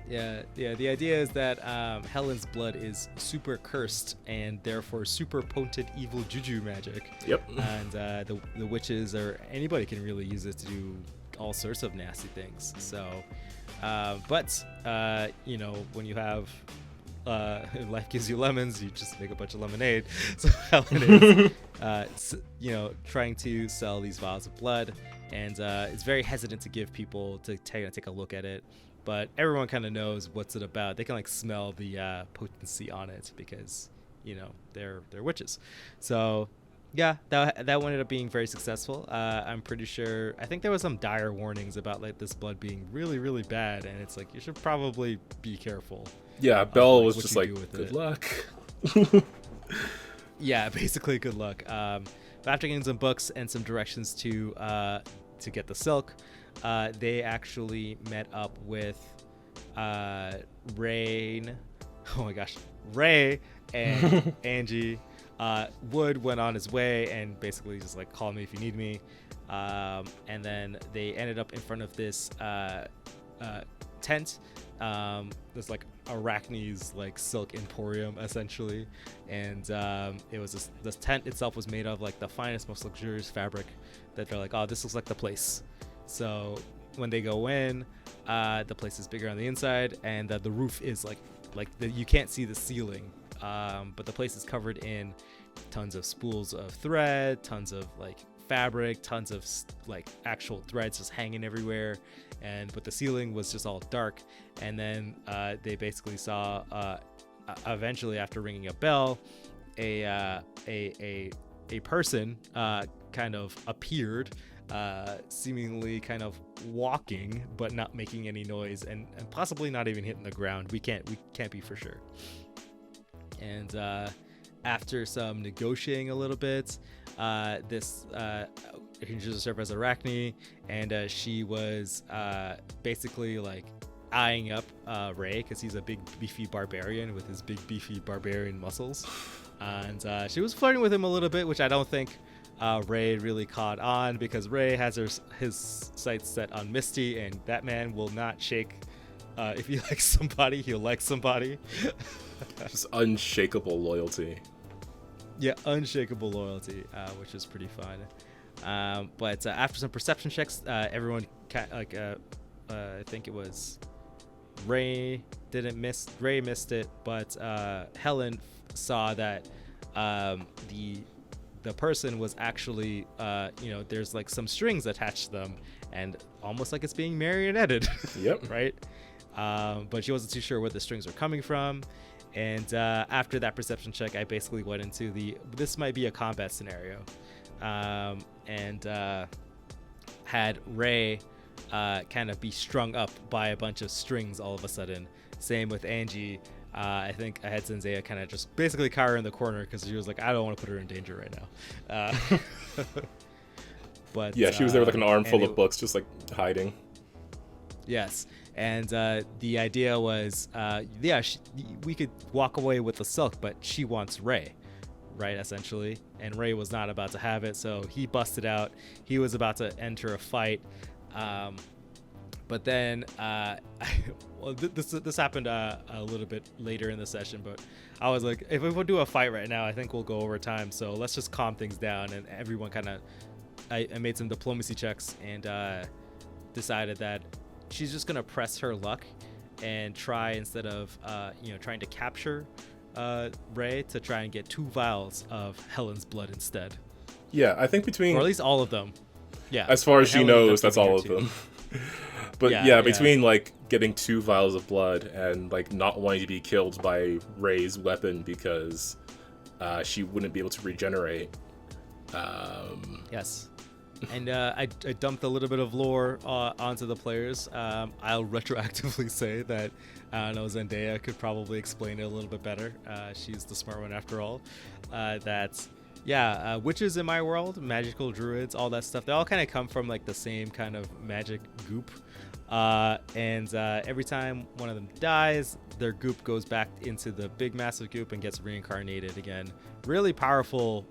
Yeah. The idea is that Helen's blood is super cursed and therefore super potent evil juju magic. Yep. And the witches or anybody can really use it to do all sorts of nasty things. So, but when you have life gives you lemons, you just make a bunch of lemonade. So Helen is, trying to sell these vials of blood, and it's very hesitant to give people to take a look at it. But everyone kind of knows what's it about. They can like smell the potency on it because, they're witches. So, yeah, that ended up being very successful. I'm pretty sure. I think there was some dire warnings about like this blood being really, really bad, and it's like you should probably be careful. Yeah, Belle was just like, good luck. Yeah, basically, good luck. But after getting some books and some directions to get the silk, they actually met up with Ray and Angie. Wood went on his way and basically just like, call me if you need me. And then they ended up in front of this tent. There's like Arachne's like silk emporium essentially, and it was this tent itself was made of like the finest, most luxurious fabric that they're like, oh, this looks like the place. So when they go in, the place is bigger on the inside, and the roof is you can't see the ceiling, but the place is covered in tons of spools of thread, tons of like fabric, tons of like actual threads just hanging everywhere, but the ceiling was just all dark. And then they basically saw eventually, after ringing a bell, a person kind of appeared, seemingly kind of walking but not making any noise, and possibly not even hitting the ground. We can't be for sure. And after some negotiating a little bit, this introduced herself as Arachne, and she was basically like eyeing up Ray because he's a big beefy barbarian with his big beefy barbarian muscles, and she was flirting with him a little bit, which I don't think Ray really caught on, because Ray has his sights set on Misty, and that man will not shake. If he likes somebody, he'll like somebody. Just unshakable loyalty. Yeah, unshakable loyalty, which is pretty fun. But after some perception checks, everyone I think it was Ray missed it, but Helen saw that the person was actually there's like some strings attached to them, and almost like it's being marionetted. Yep. Right. But she wasn't too sure where the strings were coming from. And after that perception check, I basically went into this might be a combat scenario, and had Ray kind of be strung up by a bunch of strings all of a sudden. Same with Angie. I think I had Zendaya kind of just basically cower her in the corner because she was like, I don't want to put her in danger right now. But yeah, she was there with like an armful of books, just like hiding. Yes. And the idea was, we could walk away with the silk, but she wants Ray, right, essentially. And Ray was not about to have it, so he busted out. He was about to enter a fight. But then, this happened a little bit later in the session, but I was like, if we would do a fight right now, I think we'll go over time. So let's just calm things down. And everyone kind of I made some diplomacy checks and decided that she's just gonna press her luck and try, instead of trying to capture Ray, to try and get 2 vials of Helen's blood instead. Yeah, I think between, or at least all of them. Yeah, as far as she Helen knows, that's definitely all of here too. them. But yeah, between like getting 2 vials of blood and like not wanting to be killed by Ray's weapon because she wouldn't be able to regenerate. Yes. And I dumped a little bit of lore onto the players. I'll retroactively say that I don't know, Zendaya could probably explain it a little bit better. She's the smart one after all. Witches in my world, magical druids, all that stuff, they all kind of come from like the same kind of magic goop. And every time one of them dies, their goop goes back into the big massive goop and gets reincarnated again. Really powerful,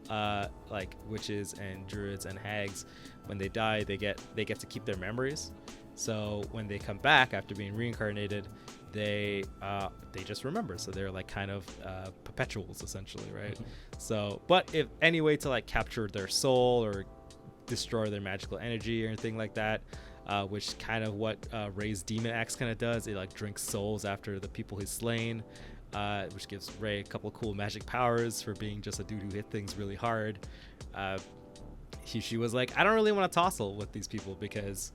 like witches and druids and hags. When they die, they get to keep their memories. So when they come back after being reincarnated, they just remember. So they're like kind of perpetuals essentially, right? Mm-hmm. So, but if any way to like capture their soul or destroy their magical energy or anything like that, which kind of what Ray's demon axe kind of does. It like drinks souls after the people he's slain, which gives Ray a couple cool magic powers for being just a dude who hit things really hard. She was like, I don't really want to tussle with these people because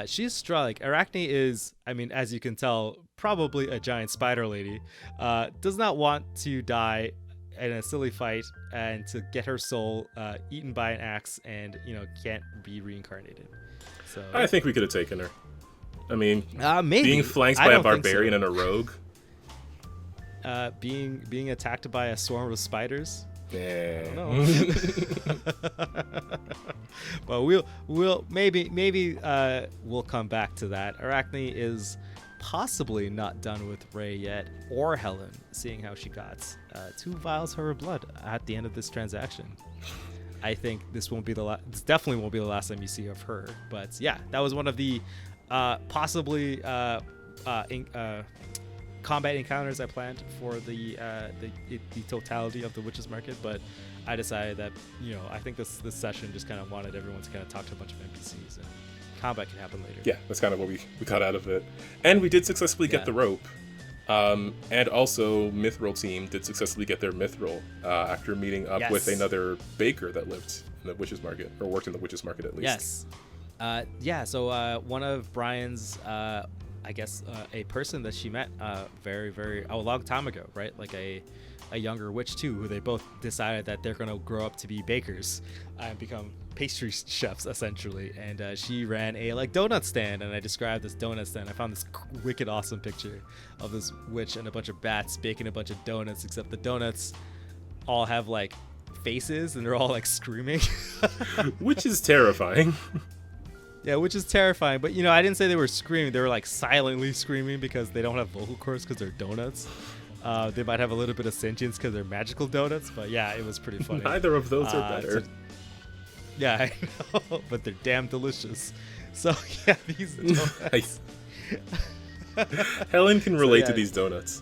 she's strong. Like Arachne is, I mean, as you can tell, probably a giant spider lady. Does not want to die in a silly fight and to get her soul eaten by an axe and can't be reincarnated. So I think we could have taken her. I mean, maybe being flanked by a barbarian and a rogue, being attacked by a swarm of spiders. Yeah. I don't know. But we'll maybe we'll come back to that. Arachne is possibly not done with Ray yet, or Helen, seeing how she got 2 vials of her blood at the end of this transaction. I think this won't be this definitely won't be the last time you see of her. But yeah, that was one of the possibly combat encounters I planned for the totality of the Witches Market. But I decided that I think this session just kind of wanted everyone to kind of talk to a bunch of NPCs, and combat can happen later. Yeah, that's kind of what we got out of it, and we did successfully get the rope. And also, Mithril team did successfully get their Mithril after meeting up with another baker that lived in the Witches Market, or worked in the Witches Market at least. Yes. So one of Brian's, I guess, a person that she met a long time ago, right? Like a younger witch too, who they both decided that they're going to grow up to be bakers and become pastry chefs essentially. And she ran a donut stand, and I described this donut stand. I found this wicked awesome picture of this witch and a bunch of bats baking a bunch of donuts, except the donuts all have like faces and they're all like screaming. Which is terrifying. Yeah, which is terrifying. But I didn't say they were screaming. They were like silently screaming because they don't have vocal cords because they're donuts. They might have a little bit of sentience because they're magical donuts, but yeah, it was pretty funny. Neither of those are better. Yeah, I know, but they're damn delicious. So yeah, these donuts. Nice. Helen can relate to these donuts.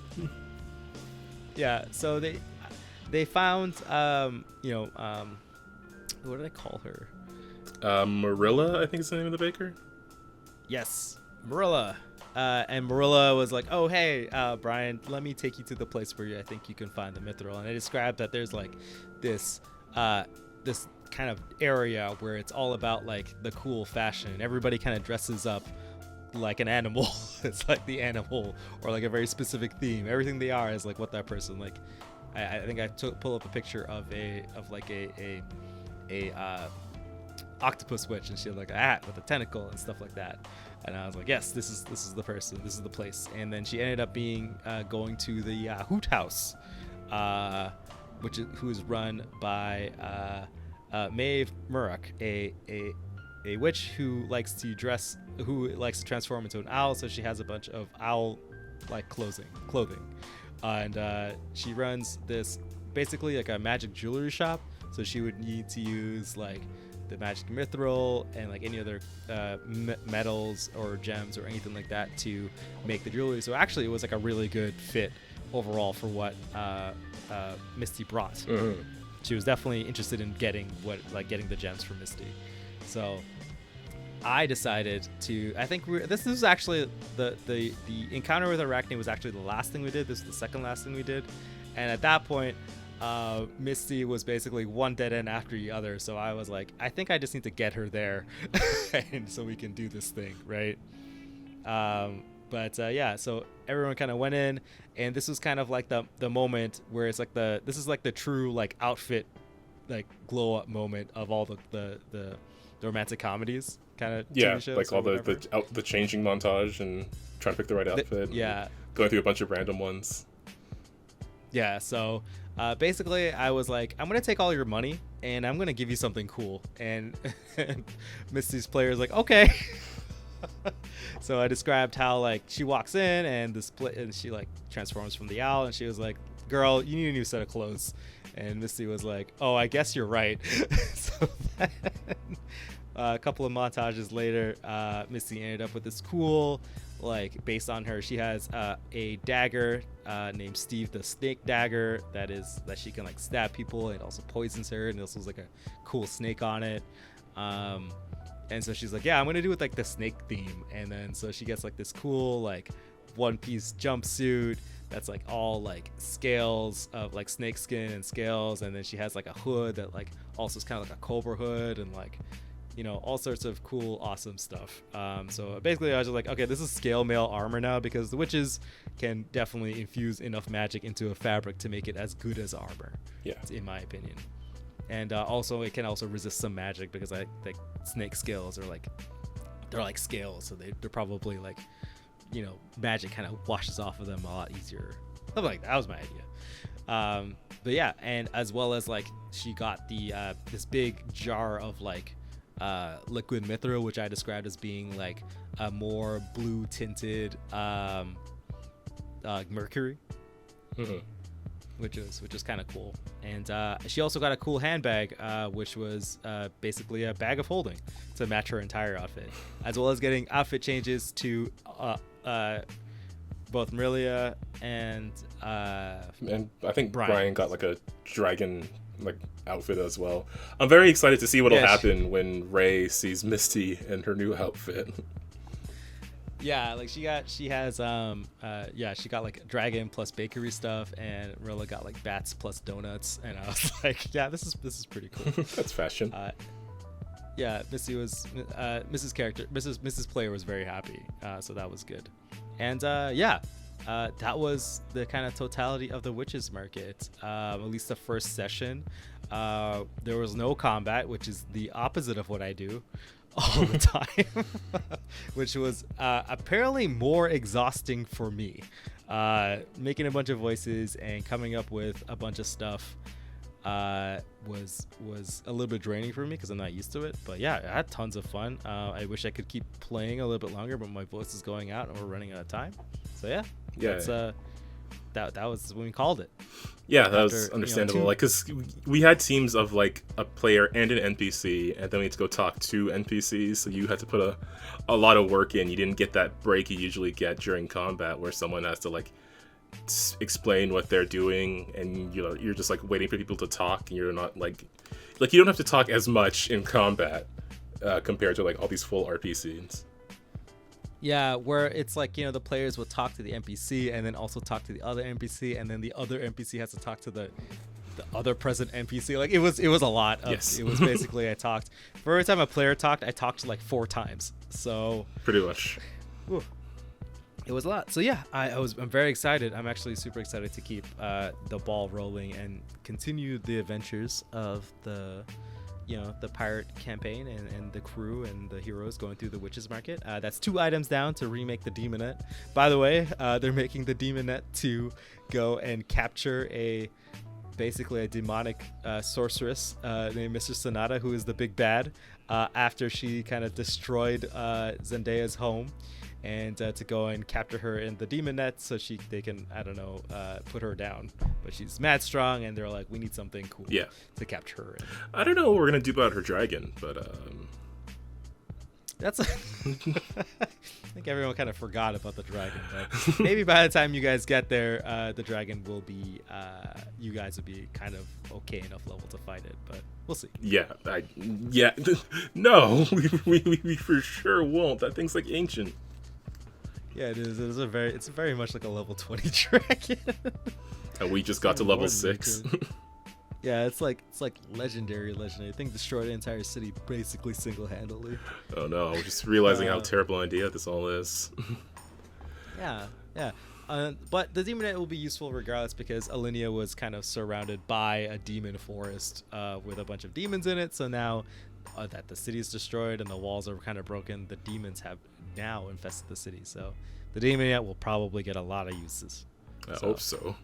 Yeah, so they found what did I call her? Marilla, I think is the name of the baker. Yes, Marilla. And Marilla was like, oh, hey, Brian, let me take you to the place where I think you can find the Mithril. And I described that there's like this kind of area where it's all about like the cool fashion. Everybody kind of dresses up like an animal. It's like the animal, or like a very specific theme. Everything they are is like what that person like. I think I pull up a picture of a octopus witch, and she had like a hat with a tentacle and stuff like that. And I was like, yes, this is the person, this is the place. And then she ended up going to the Hoot House, who is run by Maeve Murrock, a witch who likes to transform into an owl. So she has a bunch of owl-like clothing, and she runs this basically like a magic jewelry shop. So she would need to use like the magic mithril and like any other metals or gems or anything like that to make the jewelry. So actually it was like a really good fit overall for what Misty brought. Mm-hmm. She was definitely interested in getting the gems from Misty. So I decided to. I think this was actually the encounter with Arachne was actually the last thing we did. This was the second last thing we did, and at that point, Misty was basically one dead end after the other. So I was like, I think I just need to get her there, and so we can do this thing, right? But yeah, so everyone kind of went in, and this was kind of like the moment where it's like this is like the true like outfit, like glow up moment of all the romantic comedies kind of TV shows, like all the changing montage and trying to pick the right outfit. Going through a bunch of random ones. Yeah, so basically I was like, I'm gonna take all your money and I'm gonna give you something cool, and Misty's player is like, okay. So I described how like she walks in and and she like transforms from the owl, and she was like, girl, you need a new set of clothes. And Misty was like, oh, I guess you're right. So then, a couple of montages later, Misty ended up with this cool, like based on her, she has a dagger named Steve the Snake Dagger that she can like stab people, and it also poisons her, and this was like a cool snake on it. And so she's like, yeah, I'm gonna do it like the snake theme. And then so she gets like this cool like one piece jumpsuit that's like all like scales of like snake skin and scales, and then she has like a hood that like also is kind of like a cobra hood, and like, you know, all sorts of cool awesome stuff. So basically I was just like, okay, this is scale mail armor now, because the witches can definitely infuse enough magic into a fabric to make it as good as armor, in my opinion. And also it can also resist some magic, because like snake scales are like, they're like scales, so they're probably like, you know, magic kind of washes off of them a lot easier. Something like that was my idea. But yeah, and as well as like she got the this big jar of like liquid mithril, which I described as being like a more blue tinted mercury. Mm-hmm. Which is kind of cool. And she also got a cool handbag, which was basically a bag of holding to match her entire outfit, as well as getting outfit changes to both Marilia and I think Brian got like a dragon like outfit as well. I'm very excited to see what'll happen when Ray sees Misty in her new outfit. Yeah, like she got like dragon plus bakery stuff, and Rilla got like bats plus donuts, and I was like, yeah, this is pretty cool. That's fashion. Yeah, Misty was Mrs. Player was very happy, so that was good. And that was the kind of totality of the Witches Market. At least the first session. There was no combat, which is the opposite of what I do all the time, which was apparently more exhausting for me. Making a bunch of voices and coming up with a bunch of stuff was a little bit draining for me, because I'm not used to it. But yeah, I had tons of fun. I wish I could keep playing a little bit longer, but my voice is going out and we're running out of time. So yeah, that's that was when we called it. Yeah, that was understandable. Like, because we had teams of like a player and an NPC, and then we had to go talk to NPCs. So you had to put a lot of work in. You didn't get that break you usually get during combat, where someone has to like explain what they're doing, and you're just like waiting for people to talk, and you're not like you don't have to talk as much in combat compared to like all these full RP scenes. Yeah, where it's like, the players will talk to the NPC and then also talk to the other NPC, and then the other NPC has to talk to the other present NPC. Like it was a lot of, It was basically, I talked for every time a player talked, I talked like 4 times. So pretty much. Whew, it was a lot. So yeah, I'm very excited. I'm actually super excited to keep the ball rolling and continue the adventures of the pirate campaign and the crew and the heroes going through the Witches Market. That's 2 items down to remake the Demonette. By the way, they're making the Demonette to go and capture basically a demonic sorceress named Mr. Sonata, who is the big bad, after she kind of destroyed Zendaya's home, and to go and capture her in the Demonette so they can, put her down. But she's mad strong, and they're like, we need something cool to capture her in. I don't know what we're going to do about her dragon, but... That's think everyone kind of forgot about the dragon, but maybe by the time you guys get there, the dragon will be, you guys will be kind of okay enough level to fight it, but we'll see. Yeah, no, we for sure won't. That thing's like ancient. Yeah, it is. It's very much like a level 20 dragon. And we just got to level 6. Yeah, it's like legendary. The thing destroyed the entire city basically single-handedly. Oh no, I'm just realizing how terrible an idea this all is. Yeah. But the demon knight will be useful regardless because Alinea was kind of surrounded by a demon forest with a bunch of demons in it. So now that the city is destroyed and the walls are kind of broken, the demons have now infested the city. So the demon knight will probably get a lot of uses. I hope so.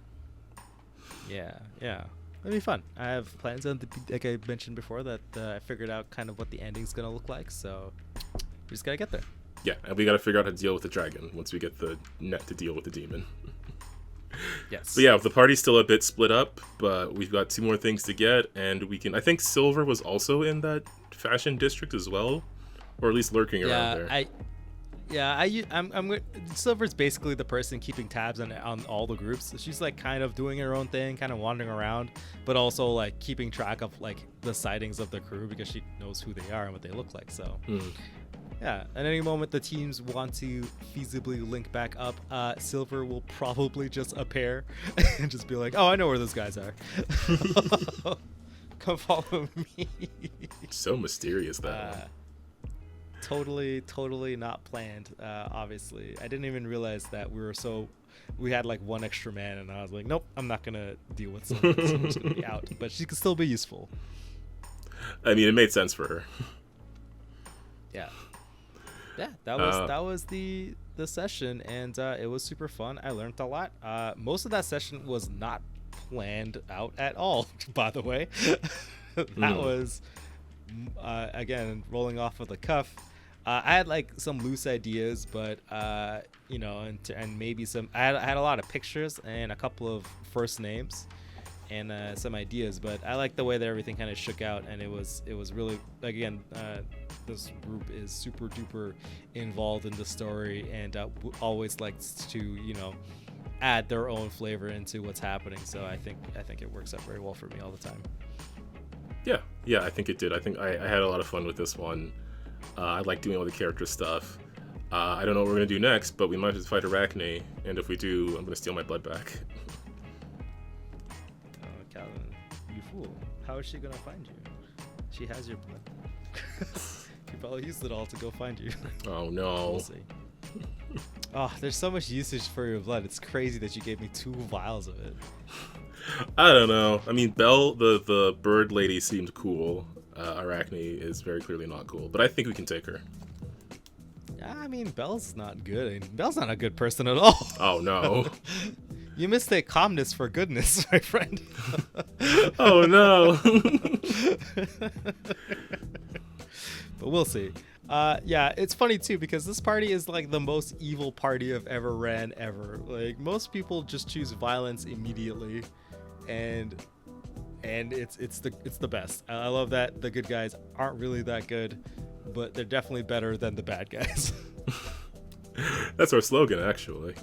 Yeah. It'll be fun. I have plans, like I mentioned before, that I figured out kind of what the ending's going to look like. So we just got to get there. Yeah, and we got to figure out how to deal with the dragon once we get the net to deal with the demon. Yes. But yeah, the party's still a bit split up, but we've got 2 more things to get, and we can... I think Silver was also in that fashion district as well, or at least lurking around there. I'm Silver's basically the person keeping tabs on all the groups. So she's like kind of doing her own thing, kind of wandering around, but also like keeping track of like the sightings of the crew because she knows who they are and what they look like. So yeah, at any moment the teams want to feasibly link back up, Silver will probably just appear and just be like, "Oh, I know where those guys are. Come follow me." So mysterious that. Totally not planned. Obviously, I didn't even realize that we had like 1 extra man, and I was like, nope, I'm not gonna deal with Silver. So I'm just gonna be out, but she could still be useful. I mean, it made sense for her. Yeah. That was the session, and it was super fun. I learned a lot. Most of that session was not planned out at all, by the way. That was again rolling off of the cuff. I had like some loose ideas, but and maybe some. I had a lot of pictures and a couple of first names, and some ideas. But I like the way that everything kind of shook out, and it was really, again, this group is super duper involved in the story and always likes to add their own flavor into what's happening. So I think it works out very well for me all the time. Yeah, I think it did. I think I had a lot of fun with this one. I like doing all the character stuff. I don't know what we're going to do next, but we might just fight Arachne, and if we do, I'm going to steal my blood back. Oh, Calvin, you fool. How is she going to find you? She has your blood. You probably used it all to go find you. Oh, no. We'll see. Oh, there's so much usage for your blood. It's crazy that you gave me 2 vials of it. I don't know. I mean, Belle, the bird lady, seemed cool. Arachne is very clearly not cool, but I think we can take her. I mean, Belle's not good. I mean, Belle's not a good person at all. Oh, no. You mistake calmness for goodness, my friend. Oh, no. But we'll see. Yeah, it's funny too because this party is like the most evil party I've ever ran ever. Like most people just choose violence immediately, and it's the best. I love that the good guys aren't really that good, but they're definitely better than the bad guys. That's our slogan, actually.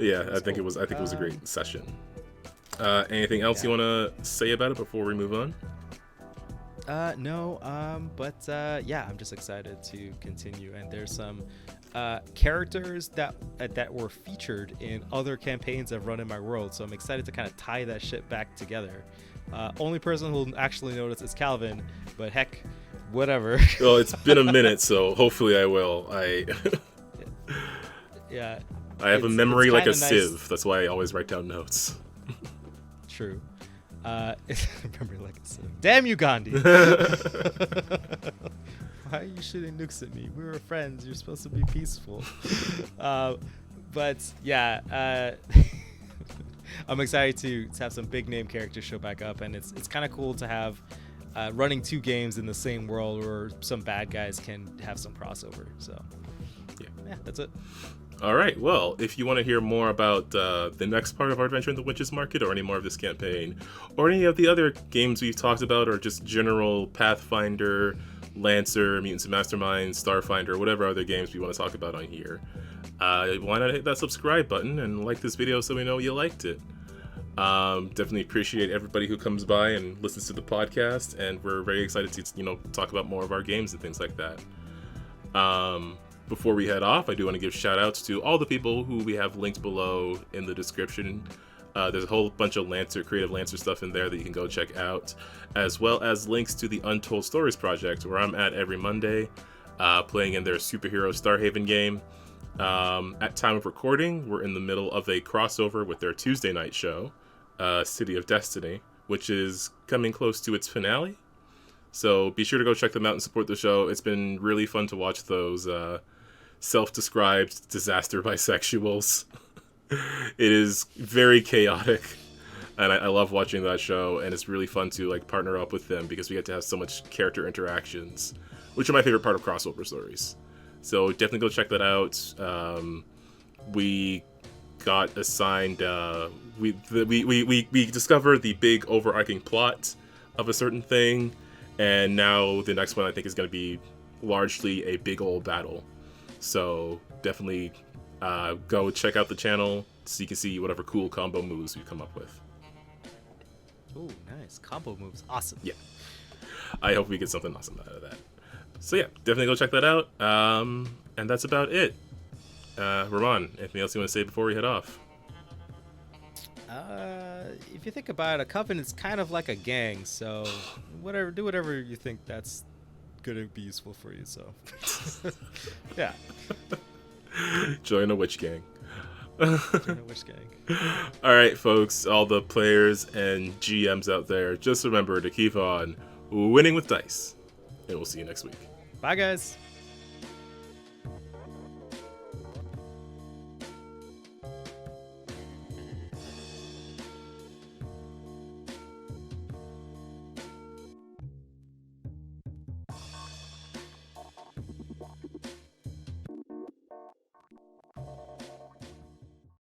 I think it was a great session. Anything else you want to say about it before we move on? No, but I'm just excited to continue, and there's some characters that were featured in other campaigns I've run in my world, so I'm excited to kind of tie that shit back together. Only person who'll actually notice is Calvin, but heck, whatever. Well, it's been a minute, so hopefully I will. Yeah. I have a memory like a nice. sieve. That's why I always write down notes. True. Remember like a sieve. Damn you, Gandhi. Why are you shooting nukes at me? We were friends. You're supposed to be peaceful. But yeah, I'm excited to have some big name characters show back up, and it's kind of cool to have running 2 games in the same world where some bad guys can have some crossover. So yeah, that's it. All right, well, if you want to hear more about the next part of our adventure in the Witches Market, or any more of this campaign, or any of the other games we've talked about, or just general Pathfinder Lancer, Mutants and Masterminds, Starfinder, whatever other games we want to talk about on here. Why not hit that subscribe button and like this video so we know you liked it. Definitely appreciate everybody who comes by and listens to the podcast, and we're very excited to talk about more of our games and things like that. Before we head off, I do want to give shout outs to all the people who we have linked below in the description. There's a whole bunch of creative Lancer stuff in there that you can go check out, as well as links to the Untold Stories project, where I'm at every Monday, playing in their superhero Starhaven game. At time of recording, we're in the middle of a crossover with their Tuesday night show, City of Destiny, which is coming close to its finale. So be sure to go check them out and support the show. It's been really fun to watch those self-described disaster bisexuals. It is very chaotic, and I love watching that show, and it's really fun to partner up with them because we get to have so much character interactions, which are my favorite part of crossover stories. So definitely go check that out. We got assigned. We discovered the big overarching plot of a certain thing, and now the next one I think is going to be largely a big old battle. So definitely go check out the channel so you can see whatever cool combo moves we come up with. Ooh, nice combo moves! Awesome. Yeah, I hope we get something awesome out of that. So yeah, definitely go check that out. And that's about it. Ramon, anything else you want to say before we head off? If you think about it, a coven is kind of like a gang. So do whatever you think that's gonna be useful for you. So yeah. Join a witch gang. Join a witch gang. All right, folks, all the players and GMs out there, just remember to keep on winning with dice. And we'll see you next week. Bye, guys.